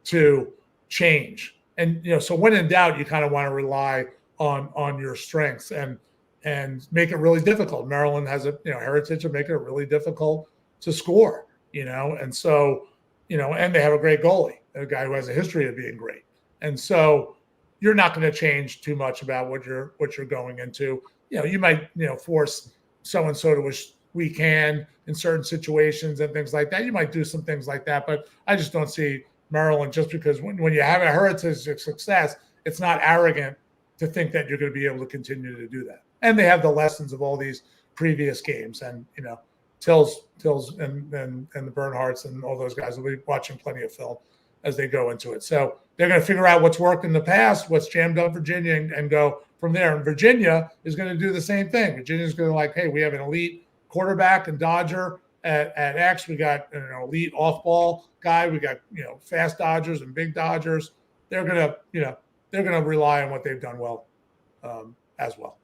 to change, and so when in doubt, you kind of want to rely on your strengths and make it really difficult. Maryland has a heritage of making it really difficult to score, and so and they have a great goalie, a guy who has a history of being great, and so you're not going to change too much about what you're going into. You might force so and so to a weak hand in certain situations and things like that. You might do some things like that, but I just don't see Maryland, just because when you have a heritage of success, it's not arrogant to think that you're going to be able to continue to do that. And they have the lessons of all these previous games, and Tills and the Bernhardts and all those guys will be watching plenty of film as they go into it. So they're going to figure out what's worked in the past, what's jammed up Virginia, and go from there. And Virginia is going to do the same thing. Virginia's going to hey, we have an elite quarterback and Dodger at X. We got an elite off-ball guy. We got fast Dodgers and big Dodgers. They're going to rely on what they've done well as well.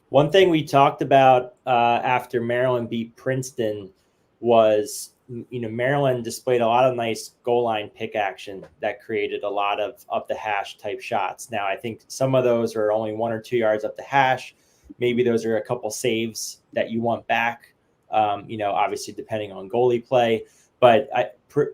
One thing we talked about after Maryland beat Princeton was, Maryland displayed a lot of nice goal line pick action that created a lot of up the hash type shots. Now, I think some of those are only 1 or 2 yards up the hash. Maybe those are a couple saves that you want back, obviously depending on goalie play. But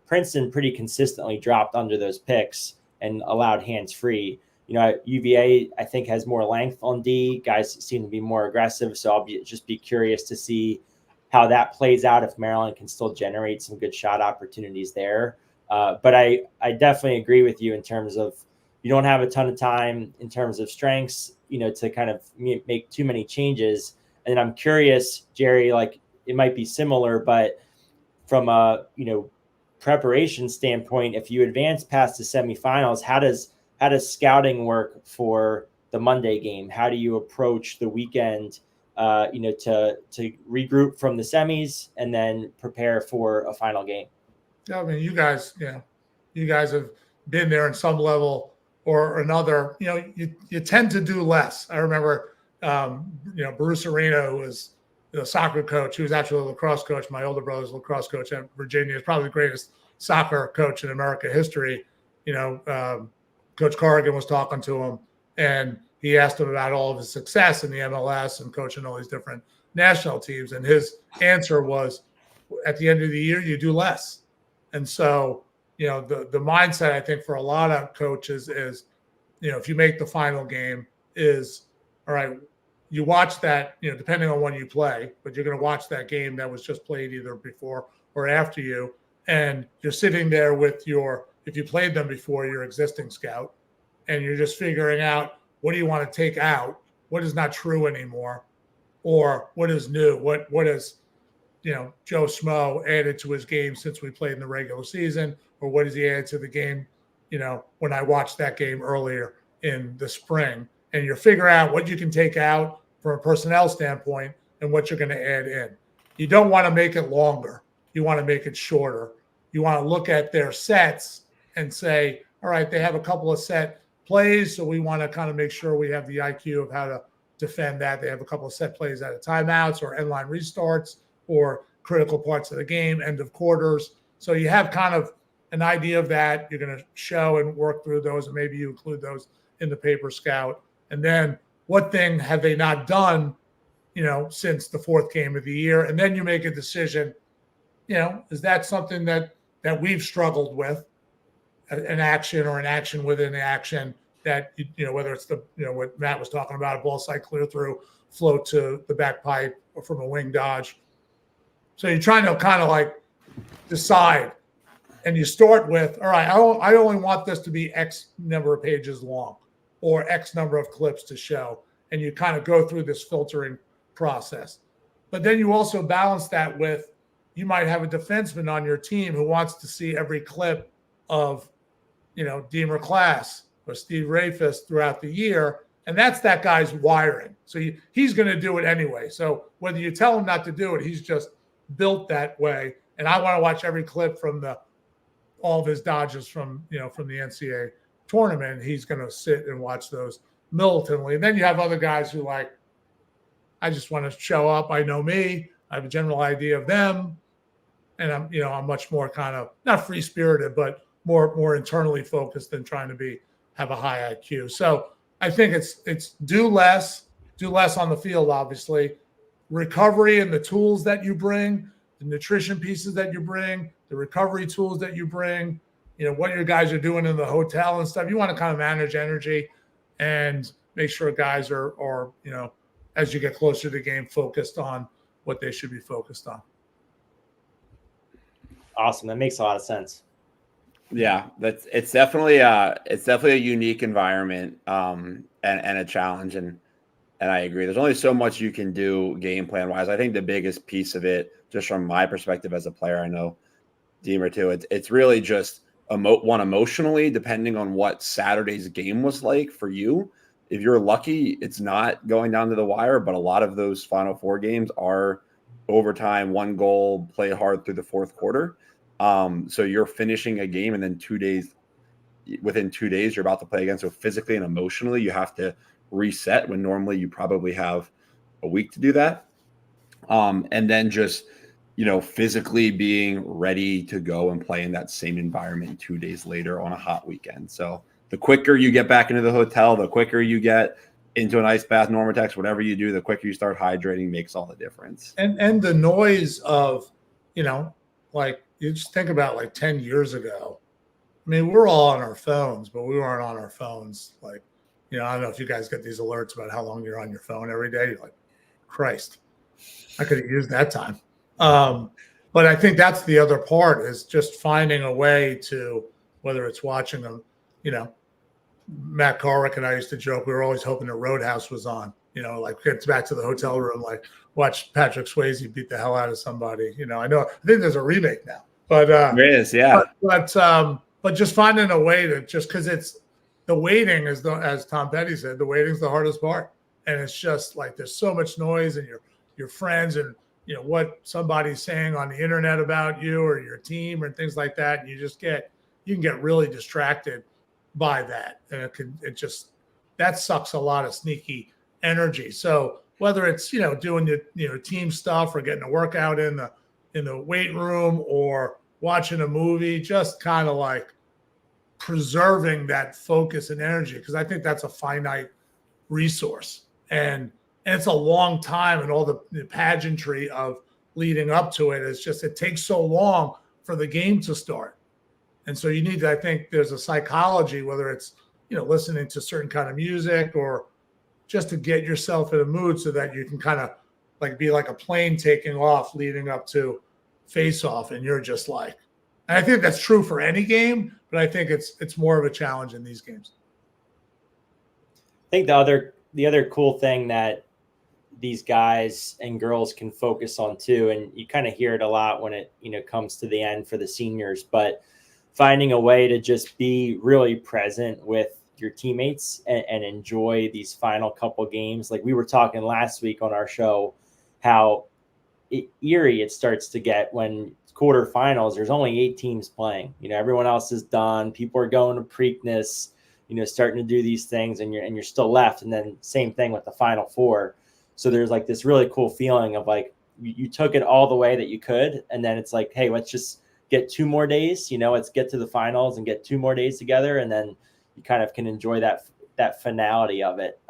Princeton pretty consistently dropped under those picks and allowed hands free. UVA, I think, has more length on D. Guys seem to be more aggressive. So I'll just be curious to see how that plays out if Maryland can still generate some good shot opportunities there. But I definitely agree with you in terms of you don't have a ton of time in terms of strengths, to kind of make too many changes. And I'm curious, Gerry, like it might be similar, but from a, preparation standpoint, if you advance past the semifinals, how does scouting work for the Monday game? How do you approach the weekend, to regroup from the semis and then prepare for a final game? I mean, you guys have been there in some level or another. You tend to do less. I remember, Bruce Arena, who was the soccer coach. He was actually a lacrosse coach. My older brother's a lacrosse coach at Virginia. Is probably the greatest soccer coach in American history. Coach Corrigan was talking to him, and he asked him about all of his success in the MLS and coaching all these different national teams. And his answer was, at the end of the year, you do less. And so, the mindset, I think, for a lot of coaches is, if you make the final game, is, all right, you watch that, depending on when you play, but you're going to watch that game that was just played either before or after you. And you're sitting there with if you played them before, your existing scout, and you're just figuring out, what do you want to take out? What is not true anymore? Or what is new? What is, Joe Schmo added to his game since we played in the regular season? Or what has he added to the game, when I watched that game earlier in the spring? And you're figuring out what you can take out from a personnel standpoint and what you're going to add in. You don't want to make it longer. You want to make it shorter. You want to look at their sets and say, all right, they have a couple of set plays, so we want to kind of make sure we have the IQ of how to defend that. They have a couple of set plays out of timeouts or end line restarts or critical parts of the game, end of quarters. So you have kind of an idea of that. You're going to show and work through those, and maybe you include those in the paper scout. And then what thing have they not done, since the fourth game of the year? And then you make a decision, is that something that we've struggled with, an action or an action within the action that, whether it's what Matt was talking about, a ball side clear through, float to the back pipe or from a wing dodge. So you're trying to kind of like decide, and you start with, all right, I only want this to be X number of pages long or X number of clips to show. And you kind of go through this filtering process. But then you also balance that with, you might have a defenseman on your team who wants to see every clip of, Deemer Class or Steve Rehfuss throughout the year. And that's that guy's wiring. So he's going to do it anyway. So whether you tell him not to do it, he's just built that way. And I want to watch every clip from all of his dodges from the NCAA tournament. He's going to sit and watch those militantly. And then you have other guys who I just want to show up. I know me. I have a general idea of them. And I'm much more kind of not free spirited, but more internally focused than trying to have a high IQ. So I think it's do less on the field, obviously. Recovery and the tools that you bring, the nutrition pieces that you bring, the recovery tools that you bring, what your guys are doing in the hotel and stuff. You want to kind of manage energy and make sure guys are as you get closer to the game, focused on what they should be focused on. Awesome. That makes a lot of sense. Yeah, it's definitely a unique environment and a challenge, and I agree. There's only so much you can do game plan wise. I think the biggest piece of it, just from my perspective as a player, I know Deemer too. It's really just emotionally, depending on what Saturday's game was like for you. If you're lucky, it's not going down to the wire, but a lot of those Final Four games are overtime, one goal, play hard through the fourth quarter. So you're finishing a game, and then within 2 days, you're about to play again. So physically and emotionally, you have to reset when normally you probably have a week to do that. And then just, physically being ready to go and play in that same environment 2 days later on a hot weekend. So the quicker you get back into the hotel, the quicker you get into an ice bath, Normatex, whatever you do, the quicker you start hydrating makes all the difference. And the noise of, you just think about 10 years ago. I mean, we're all on our phones, but we weren't on our phones I don't know if you guys get these alerts about how long you're on your phone every day. You're like, Christ, I could have used that time. But I think that's the other part, is just finding a way to, whether it's watching them, Matt Carrick and I used to joke, we were always hoping the Roadhouse was on, like get back to the hotel room, like watch Patrick Swayze beat the hell out of somebody. I think there's a remake now, but there is, yeah. But just finding a way to, just because it's the waiting is as Tom Petty said, the waiting's the hardest part. And it's just like, there's so much noise and your friends and, what somebody's saying on the internet about you or your team and things like that. And you can get really distracted by that. And that sucks a lot of sneaky energy. So whether it's, doing your team stuff or getting a workout in the weight room or watching a movie, just kind of like preserving that focus and energy. Cause I think that's a finite resource. And it's a long time, and all the pageantry of leading up to it is just, it takes so long for the game to start. And so you need to, I think there's a psychology, whether it's, listening to certain kind of music or just to get yourself in a mood so that you can kind of like be like a plane taking off leading up to face off. And you're just like, and I think that's true for any game, but I think it's more of a challenge in these games. I think the other cool thing that these guys and girls can focus on too, and you kind of hear it a lot when it comes to the end for the seniors, but finding a way to just be really present with your teammates and enjoy these final couple games. Like we were talking last week on our show, how eerie it starts to get when quarterfinals, there's only 8 teams playing, everyone else is done. People are going to Preakness, starting to do these things, and you're still left. And then same thing with the Final Four. So there's like this really cool feeling of like, you took it all the way that you could. And then it's like, hey, let's just get 2 more days, let's get to the finals and get 2 more days together. And then you kind of can enjoy that finality of it.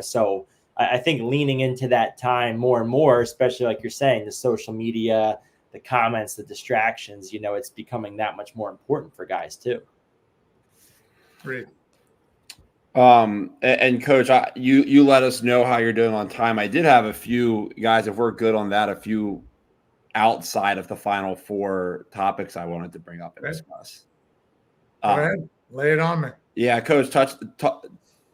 So I think leaning into that time more and more, especially like you're saying, the social media, the comments, the distractions, it's becoming that much more important for guys too. Great. And Coach, you let us know how you're doing on time. I did have a few guys, if we're good on that, a few outside of the Final Four topics I wanted to bring up and discuss. Go ahead, lay it on me. Yeah, Coach,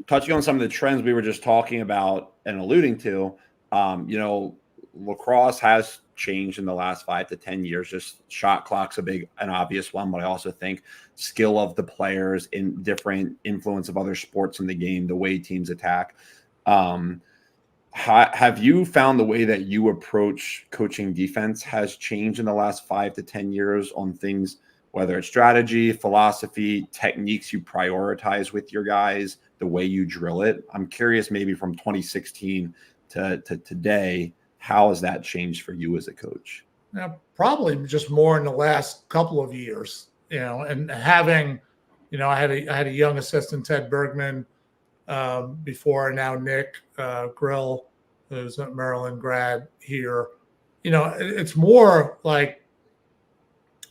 touching on some of the trends we were just talking about and alluding to, lacrosse has changed in the last 5 to 10 years. Just shot clock's an obvious one, but I also think skill of the players, in different influence of other sports in the game, the way teams attack. Have you found the way that you approach coaching defense has changed in the last 5 to 10 years on things, whether it's strategy, philosophy, techniques you prioritize with your guys, the way you drill it? I'm curious, maybe from 2016 to today, how has that changed for you as a coach? Yeah, probably just more in the last couple of years, and having, I had a young assistant, Ted Bergman, before, and now Nick Grill, who's a Maryland grad here. It's more like,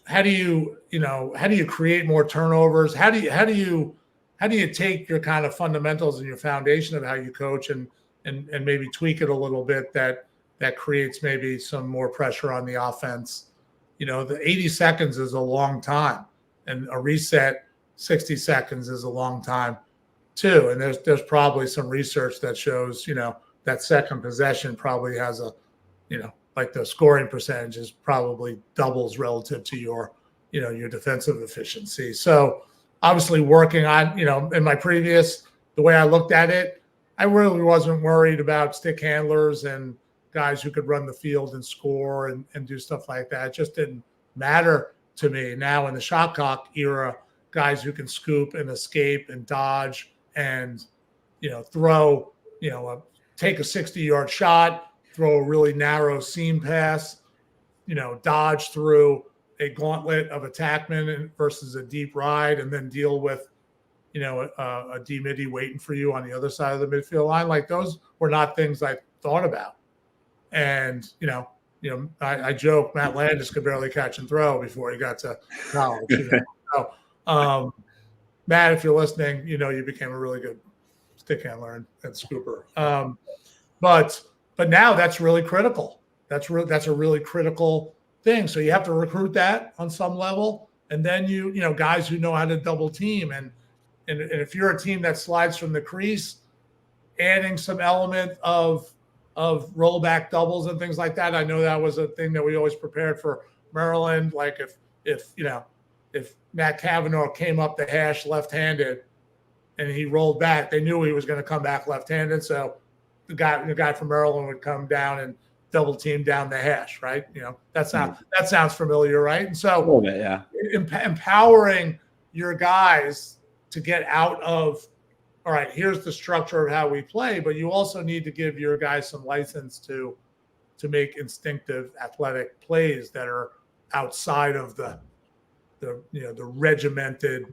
how do you create more turnovers? How do you take your kind of fundamentals and your foundation of how you coach and maybe tweak it a little bit that creates maybe some more pressure on the offense? The 80 seconds is a long time, and a reset 60 seconds is a long time too. And there's probably some research that shows, that second possession probably has like the scoring percentage is probably doubles relative to your defensive efficiency. So obviously working on, in my previous, the way I looked at it, I really wasn't worried about stick handlers and guys who could run the field and score and do stuff like that. It just didn't matter to me. Now in the shot clock era, guys who can scoop and escape and dodge and, throw, take a 60-yard shot, throw a really narrow seam pass, dodge through a gauntlet of attackmen versus a deep ride, and then deal with, a D-midi waiting for you on the other side of the midfield line. Like, those were not things I thought about. And, I joke Matt Landis could barely catch and throw before he got to college. So, Matt, if you're listening, you became a really good stick handler and scooper. But now that's really critical. That's a really critical thing. So you have to recruit that on some level, and then you know guys who know how to double team, and if you're a team that slides from the crease, adding some element of rollback doubles and things like that. I know that was a thing that we always prepared for Maryland. Like if Matt Kavanaugh came up the hash left-handed and he rolled back, they knew he was going to come back left-handed. So the guy from Maryland would come down and double team down the hash, right? You know, that sounds familiar, right? And so a little bit, yeah. Empowering your guys to get out of, all right, here's the structure of how we play, but you also need to give your guys some license to make instinctive athletic plays that are outside of the regimented,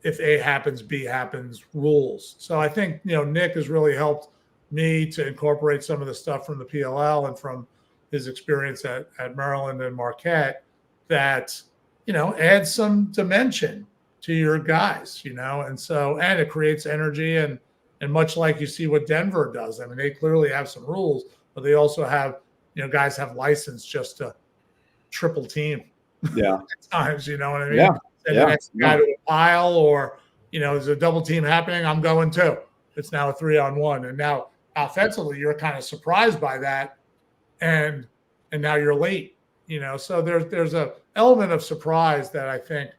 if A happens, B happens rules. So I think, Nick has really helped me to incorporate some of the stuff from the PLL and from his experience at Maryland and Marquette that, adds some dimension to your guys, and it creates energy and much like you see what Denver does. I mean, they clearly have some rules, but they also have, guys have license just to triple team. Yeah. At times, you know what I mean? Yeah. And the next guy to a pile or, there's a double team happening, I'm going too. It's now a 3-on-1. And now offensively, you're kind of surprised by that. And now you're late, so there's a element of surprise that I think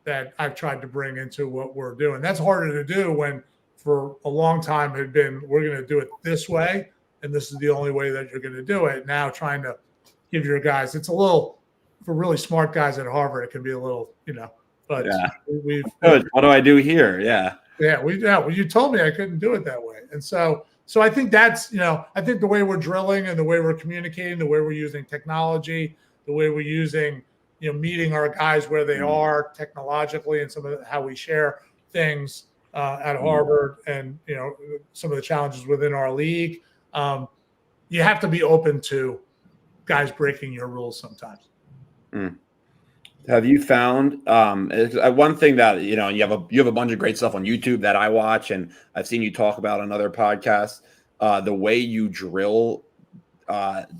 that I've tried to bring into what we're doing. That's harder to do when for a long time had been, we're going to do it this way, and this is the only way that you're going to do it. Now trying to give your guys, it's a little, for really smart guys at Harvard, it can be a little, but we've what do I do here? Yeah. Well, you told me I couldn't do it that way. And so I think that's, I think the way we're drilling and the way we're communicating, the way we're using technology, the way we're using, meeting our guys where they are technologically and some of how we share things at Harvard and, some of the challenges within our league. You have to be open to guys breaking your rules sometimes. Have you found one thing that, you have a bunch of great stuff on YouTube that I watch and I've seen you talk about on other podcasts, the way you drill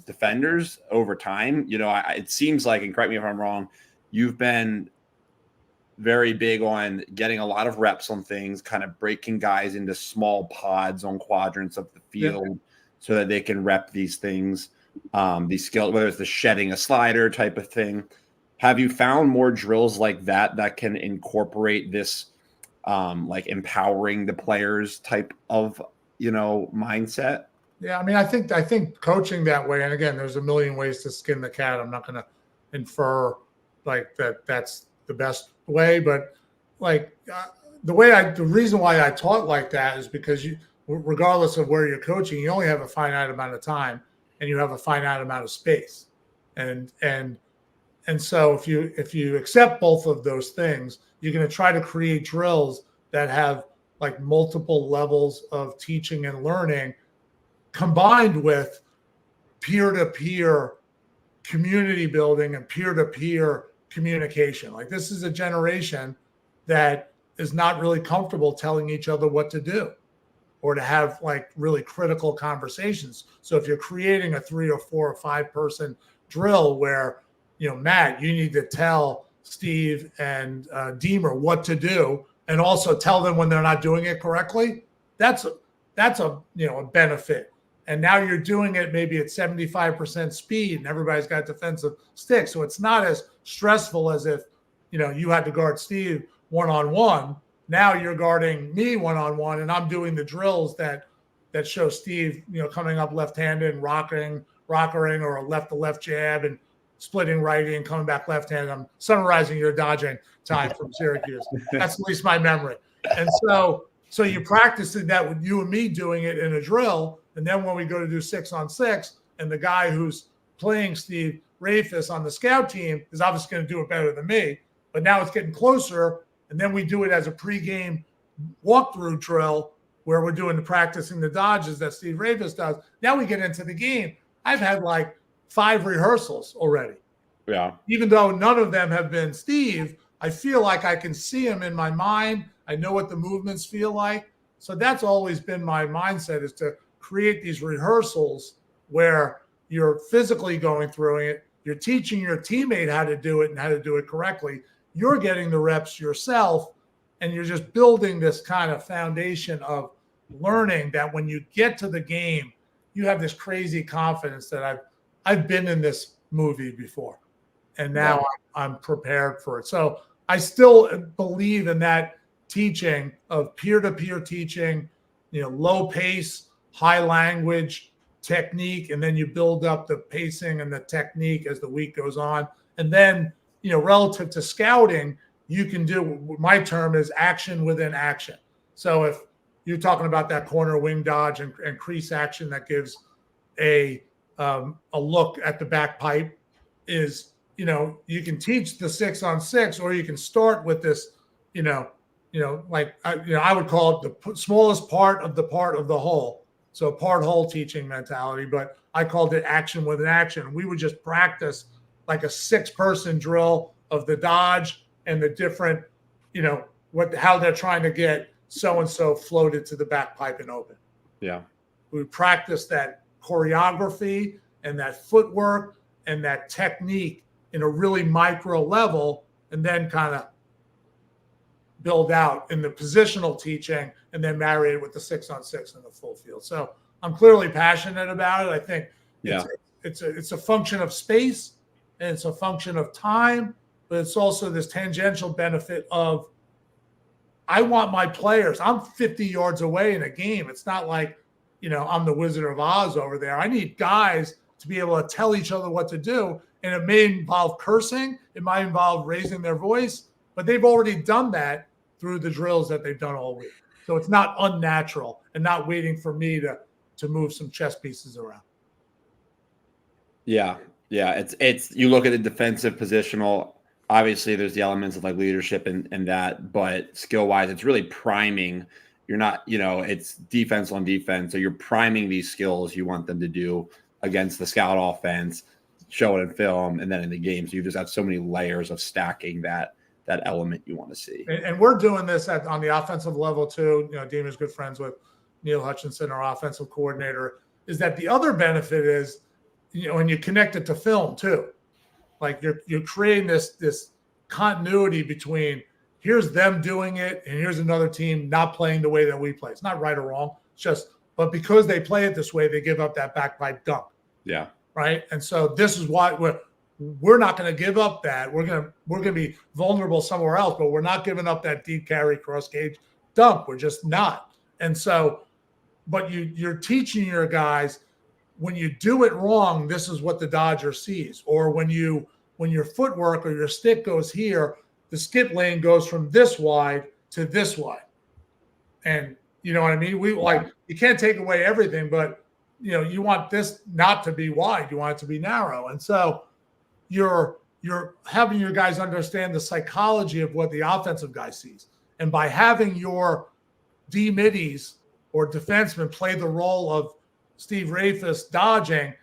defenders over time, it seems like, and correct me if I'm wrong, you've been very big on getting a lot of reps on things, kind of breaking guys into small pods on quadrants of the field so that they can rep these things, these skills, whether it's the shedding a slider type of thing. Have you found more drills like that can incorporate this, like empowering the players type of, mindset? Yeah, I mean, I think coaching that way, and again, there's a million ways to skin the cat. I'm not going to infer like that's the best way, but like the reason why I taught like that is because regardless of where you're coaching, you only have a finite amount of time and you have a finite amount of space, and so if you accept both of those things, you're going to try to create drills that have like multiple levels of teaching and learning, combined with peer-to-peer community building and peer-to-peer communication. Like this is a generation that is not really comfortable telling each other what to do or to have like really critical conversations. So if you're creating a 3 or 4 or 5 person drill where, Matt, you need to tell Steve and Deemer what to do and also tell them when they're not doing it correctly, that's a benefit. And now you're doing it maybe at 75% speed and everybody's got defensive sticks. So it's not as stressful as if, you had to guard Steve one-on-one. Now you're guarding me one-on-one and I'm doing the drills that show Steve, coming up left-handed and rockering or a left-to-left jab and splitting righty and coming back left-handed. I'm summarizing your dodging time from Syracuse. That's at least my memory. And so you practicing that with you and me doing it in a drill. And then when we go to do 6-on-6 and the guy who's playing Steve Rehfuss on the scout team is obviously going to do it better than me, but now it's getting closer. And then we do it as a pregame walkthrough drill where we're doing the practicing the dodges that Steve Rehfuss does. Now we get into the game. I've had like 5 rehearsals already. Yeah. Even though none of them have been Steve, I feel like I can see him in my mind. I know what the movements feel like. So that's always been my mindset, is to create these rehearsals where you're physically going through it. You're teaching your teammate how to do it and how to do it correctly. You're getting the reps yourself, and you're just building this kind of foundation of learning that when you get to the game, you have this crazy confidence that I've been in this movie before, and now I'm prepared for it. So I still believe in that teaching of peer-to-peer teaching, low pace, high language, technique, and then you build up the pacing and the technique as the week goes on. And then, relative to scouting, you can do, my term is action within action. So if you're talking about that corner wing dodge and crease action that gives a look at the back pipe, is, you can teach the 6-on-6, or you can start with this, I would call it the smallest part of the whole. So part whole teaching mentality, but I called it action with an action. We would just practice like a 6-person drill of the dodge and the different, how they're trying to get so-and-so floated to the back pipe and open. Yeah. We practice that choreography and that footwork and that technique in a really micro level, and then kind of build out in the positional teaching, and then marry it with the 6-on-6 in the full field. So I'm clearly passionate about it. I think it's a function of space, and it's a function of time, but it's also this tangential benefit of, I want my players, I'm 50 yards away in a game. It's not like, I'm the Wizard of Oz over there. I need guys to be able to tell each other what to do. And it may involve cursing. It might involve raising their voice, but they've already done that through the drills that they've done all week. So it's not unnatural and not waiting for me to move some chess pieces around. Yeah. Yeah. It's, you look at the defensive positional, obviously there's the elements of like leadership and that, but skill wise, it's really priming. You're not, it's defense on defense. So you're priming these skills you want them to do against the scout offense, show it in film, and then in the game. So you just have so many layers of stacking that element you want to see. And we're doing this on the offensive level too. Deemer's good friends with Neil Hutchinson, our offensive coordinator, is that the other benefit is, when you connect it to film too, like you're creating this continuity between, here's them doing it and here's another team not playing the way that we play. It's not right or wrong. It's just, but because they play it this way, they give up that back pipe dunk. Yeah. Right. And so this is why we're not going to give up that. We're going to be vulnerable somewhere else, but we're not giving up that deep carry cross cage dunk. We're just not. And so, but you're teaching your guys, when you do it wrong, this is what the dodger sees. Or when your footwork or your stick goes here, the skip lane goes from this wide to this wide. And you know what I mean? You can't take away everything, but you want this not to be wide. You want it to be narrow. And so you're having your guys understand the psychology of what the offensive guy sees. And by having your D-middies or defensemen play the role of Steve Rehfuss dodging,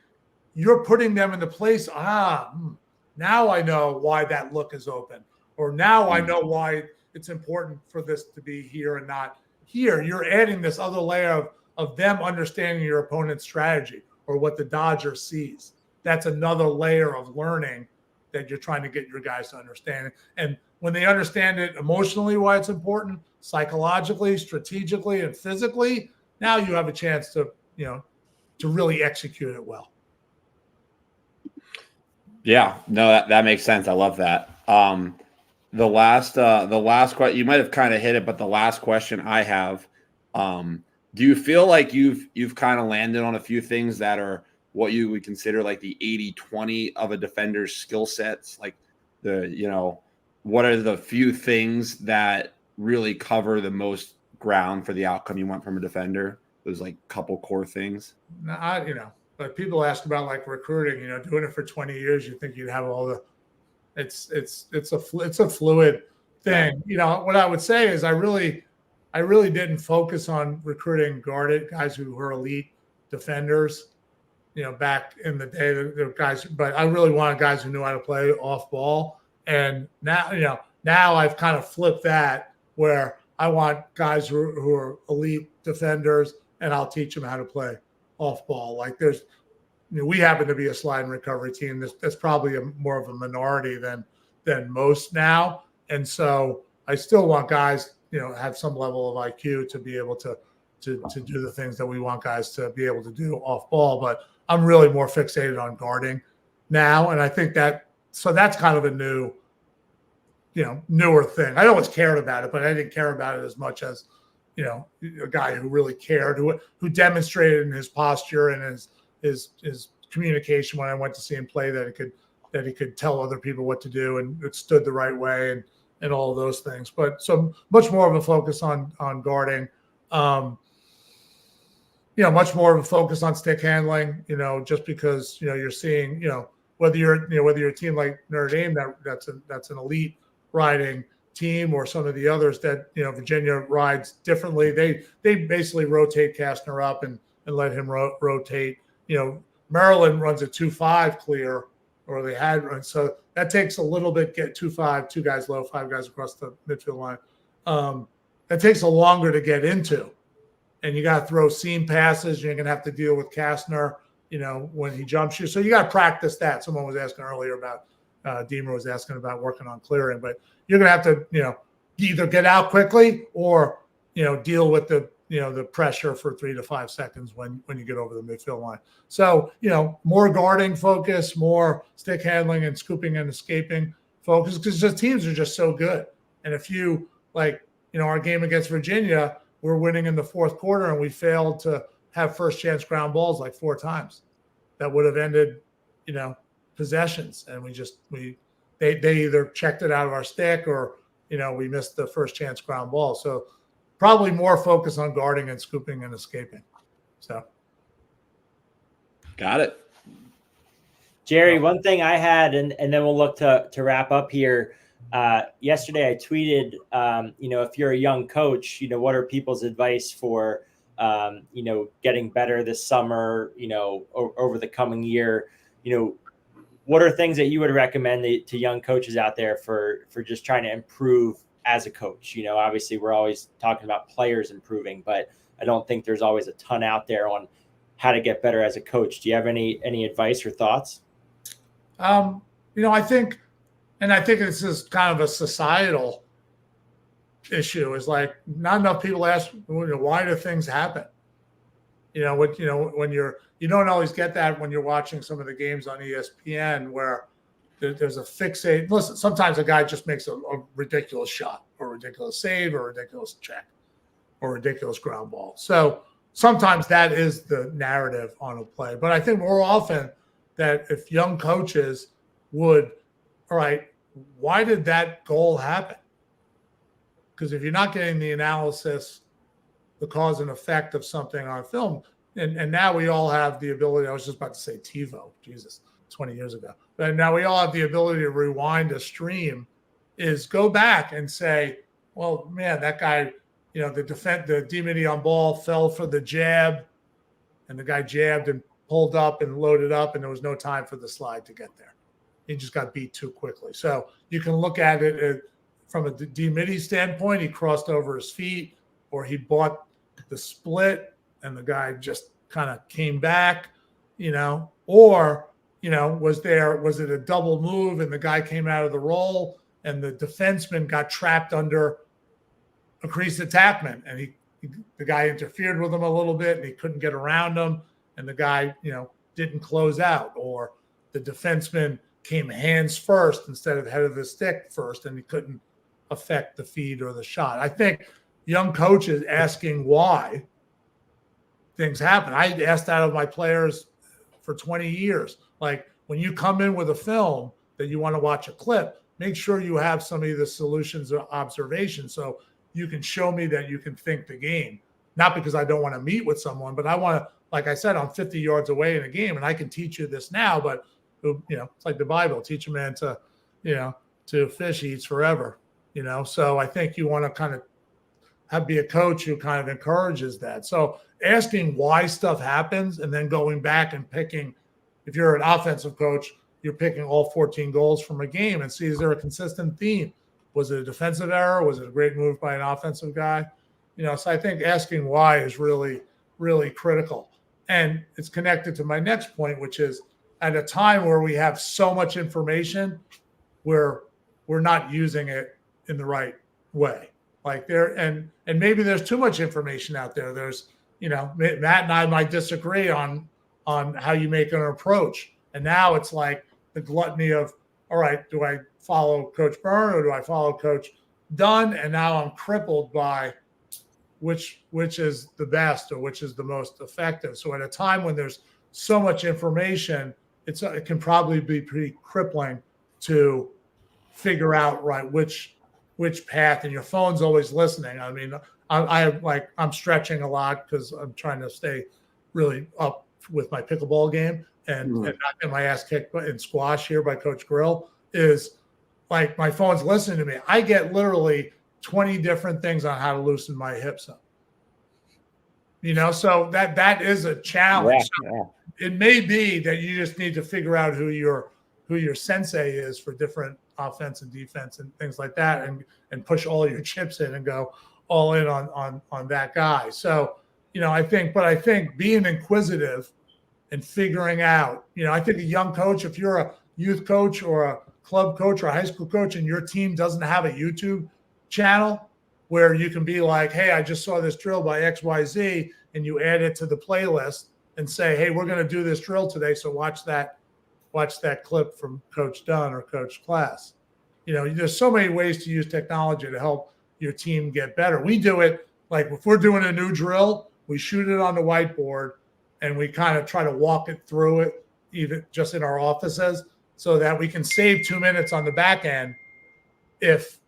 you're putting them in the place, now I know why that look is open. Or now I know why it's important for this to be here and not here. You're adding this other layer of them understanding your opponent's strategy or what the dodger sees. That's another layer of learning that you're trying to get your guys to understand. And when they understand it emotionally, why it's important, psychologically, strategically, and physically, now you have a chance to really execute it well. Yeah, no, that makes sense. I love that. The last question, you might have kind of hit it, but the last question I have, do you feel like you've kind of landed on a few things that are what you would consider like the 80-20 of a defender's skill sets? Like what are the few things that really cover the most ground for the outcome you want from a defender? Those like couple core things. But people ask about like recruiting, doing it for 20 years, you think you'd have all the, it's a fluid thing. Yeah. What I would say is I really didn't focus on recruiting guys who were elite defenders, back in the day, the guys, but I really wanted guys who knew how to play off ball. And now I've kind of flipped that, where I want guys who are elite defenders, and I'll teach them how to play off ball. Like we happen to be a slide and recovery team. That's probably more of a minority than most now. And so I still want guys, have some level of IQ to be able to do the things that we want guys to be able to do off ball. But I'm really more fixated on guarding now. And I think that's kind of a newer thing. I always cared about it, but I didn't care about it as much as, a guy who really cared, who demonstrated in his posture and his communication when I went to see him play that he could tell other people what to do and it stood the right way and all of those things. But so much more of a focus on guarding, much more of a focus on stick handling, just because, you're seeing, whether you're a team like Notre Dame, that's an elite riding team, or some of the others that, Virginia rides differently. They basically rotate Kastner up and let him rotate. Maryland runs a 2-5 clear, or they had run. So that takes a little bit, get 2-5, 2 guys low, 5 guys across the midfield line. That takes a longer to get into. And you got to throw seam passes. You're going to have to deal with Kastner, when he jumps you. So you got to practice that. Someone was asking earlier about, Deemer was asking about working on clearing. But you're going to have to, either get out quickly or, deal with the pressure for 3 to 5 seconds when you get over the midfield line. So, more guarding focus, more stick handling and scooping and escaping focus, because the teams are just so good. And if you our game against Virginia, we're winning in the fourth quarter and we failed to have first chance ground balls like 4 times. That would have ended, possessions. And they either checked it out of our stick or, we missed the first chance ground ball. So probably more focus on guarding and scooping and escaping. So. Got it. Gerry, one thing I had, and then we'll look to wrap up here. Yesterday I tweeted, if you're a young coach, what are people's advice for, getting better this summer, over the coming year, what are things that you would recommend to young coaches out there for just trying to improve as a coach? Obviously we're always talking about players improving, but I don't think there's always a ton out there on how to get better as a coach. Do you have any advice or thoughts? I think this is kind of a societal issue, is like not enough people ask, why do things happen? When you don't always get that when you're watching some of the games on ESPN where there's a fixate. Listen, sometimes a guy just makes a ridiculous shot or a ridiculous save or a ridiculous check or a ridiculous ground ball. So sometimes that is the narrative on a play. But I think more often that if young coaches would, all right, why did that goal happen? Because if you're not getting the analysis, the cause and effect of something on film, and now we all have the ability, I was just about to say TiVo, Jesus, 20 years ago. But now we all have the ability to rewind a stream, is go back and say, well, man, that guy, the D-Midi on ball fell for the jab, and the guy jabbed and pulled up and loaded up, and there was no time for the slide to get there. He just got beat too quickly. So you can look at it from a D-Midi standpoint. He crossed over his feet, or he bought the split and the guy just kind of came back, or, was it a double move and the guy came out of the roll and the defenseman got trapped under a crease attackman and the guy interfered with him a little bit and he couldn't get around him and the guy, didn't close out, or the defenseman came hands first instead of head of the stick first and he couldn't affect the feed or the shot. I think young coaches asking why things happen. I asked that of my players for 20 years. Like, when you come in with a film that you want to watch a clip, make sure you have some of the solutions or observations so you can show me that you can think the game. Not because I don't want to meet with someone, but I want to, like I said, I'm 50 yards away in a game and I can teach you this now, but it's like the Bible, teach a man to fish, he eats forever, So I think you want to kind of be a coach who kind of encourages that. So asking why stuff happens and then going back and picking, if you're an offensive coach, you're picking all 14 goals from a game and see, is there a consistent theme? Was it a defensive error? Was it a great move by an offensive guy? So I think asking why is really, really critical. And it's connected to my next point, which is at a time where we have so much information, we're not using it in the right way. Like and maybe there's too much information out there. There's, Matt and I might disagree on how you make an approach. And now it's like the gluttony of, all right, do I follow Coach Byrne or do I follow Coach Dunn? And now I'm crippled by which is the best or which is the most effective. So at a time when there's so much information, it can probably be pretty crippling to figure out which path, and your phone's always listening. I mean, I'm stretching a lot because I'm trying to stay really up with my pickleball game and not get my ass kicked in squash here by Coach Grill. Is like my phone's listening to me. I get literally 20 different things on how to loosen my hips up. So that is a challenge. Yeah. It may be that you just need to figure out who your sensei is for different offense and defense and things like that, and push all your chips in and go all in on that guy. So, I think being inquisitive and figuring out, I think a young coach, if you're a youth coach or a club coach or a high school coach and your team doesn't have a YouTube channel where you can be like, hey, I just saw this drill by XYZ, and you add it to the playlist and say, hey, we're going to do this drill today, so watch that clip from Coach Dunn or Coach Class. There's so many ways to use technology to help your team get better. We do it like if we're doing a new drill, we shoot it on the whiteboard and we kind of try to walk it through it, even just in our offices, so that we can save 2 minutes on the back end if,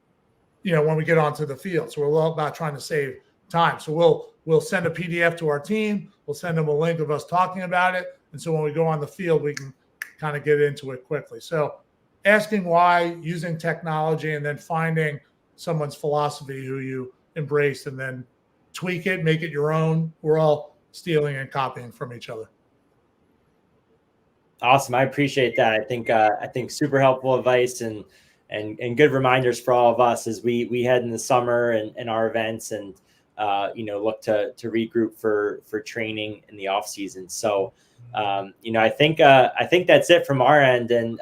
when we get onto the field. So we're all about trying to save time. So we'll send a PDF to our team. We'll send them a link of us talking about it. And so when we go on the field, we can kind of get into it quickly. So asking why, using technology, and then finding someone's philosophy who you embrace and then tweak it, make it your own. We're all stealing and copying from each other. Awesome. I appreciate that. I think super helpful advice and good reminders for all of us as we head in the summer and our events and look to regroup for training in the off season. So I think that's it from our end. And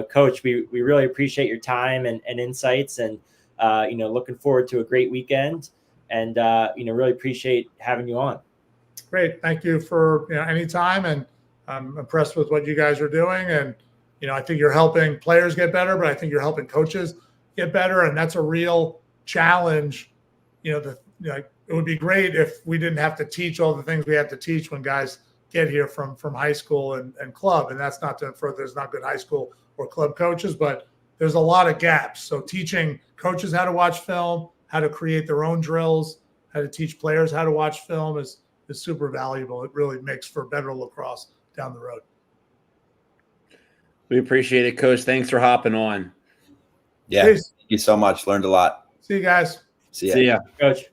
Coach, we really appreciate your time and insights, and looking forward to a great weekend, and really appreciate having you on. Great. Thank you for any time, and I'm impressed with what you guys are doing. And I think you're helping players get better, but I think you're helping coaches get better, and that's a real challenge. It would be great if we didn't have to teach all the things we have to teach when guys get here from high school and club. And that's not there's not good high school or club coaches, but there's a lot of gaps. So teaching coaches how to watch film, how to create their own drills, how to teach players how to watch film is super valuable. It really makes for better lacrosse down the road. We appreciate it, Coach. Thanks for hopping on. Yeah. Peace. Thank you so much. Learned a lot. See you guys. See ya. See ya. Coach.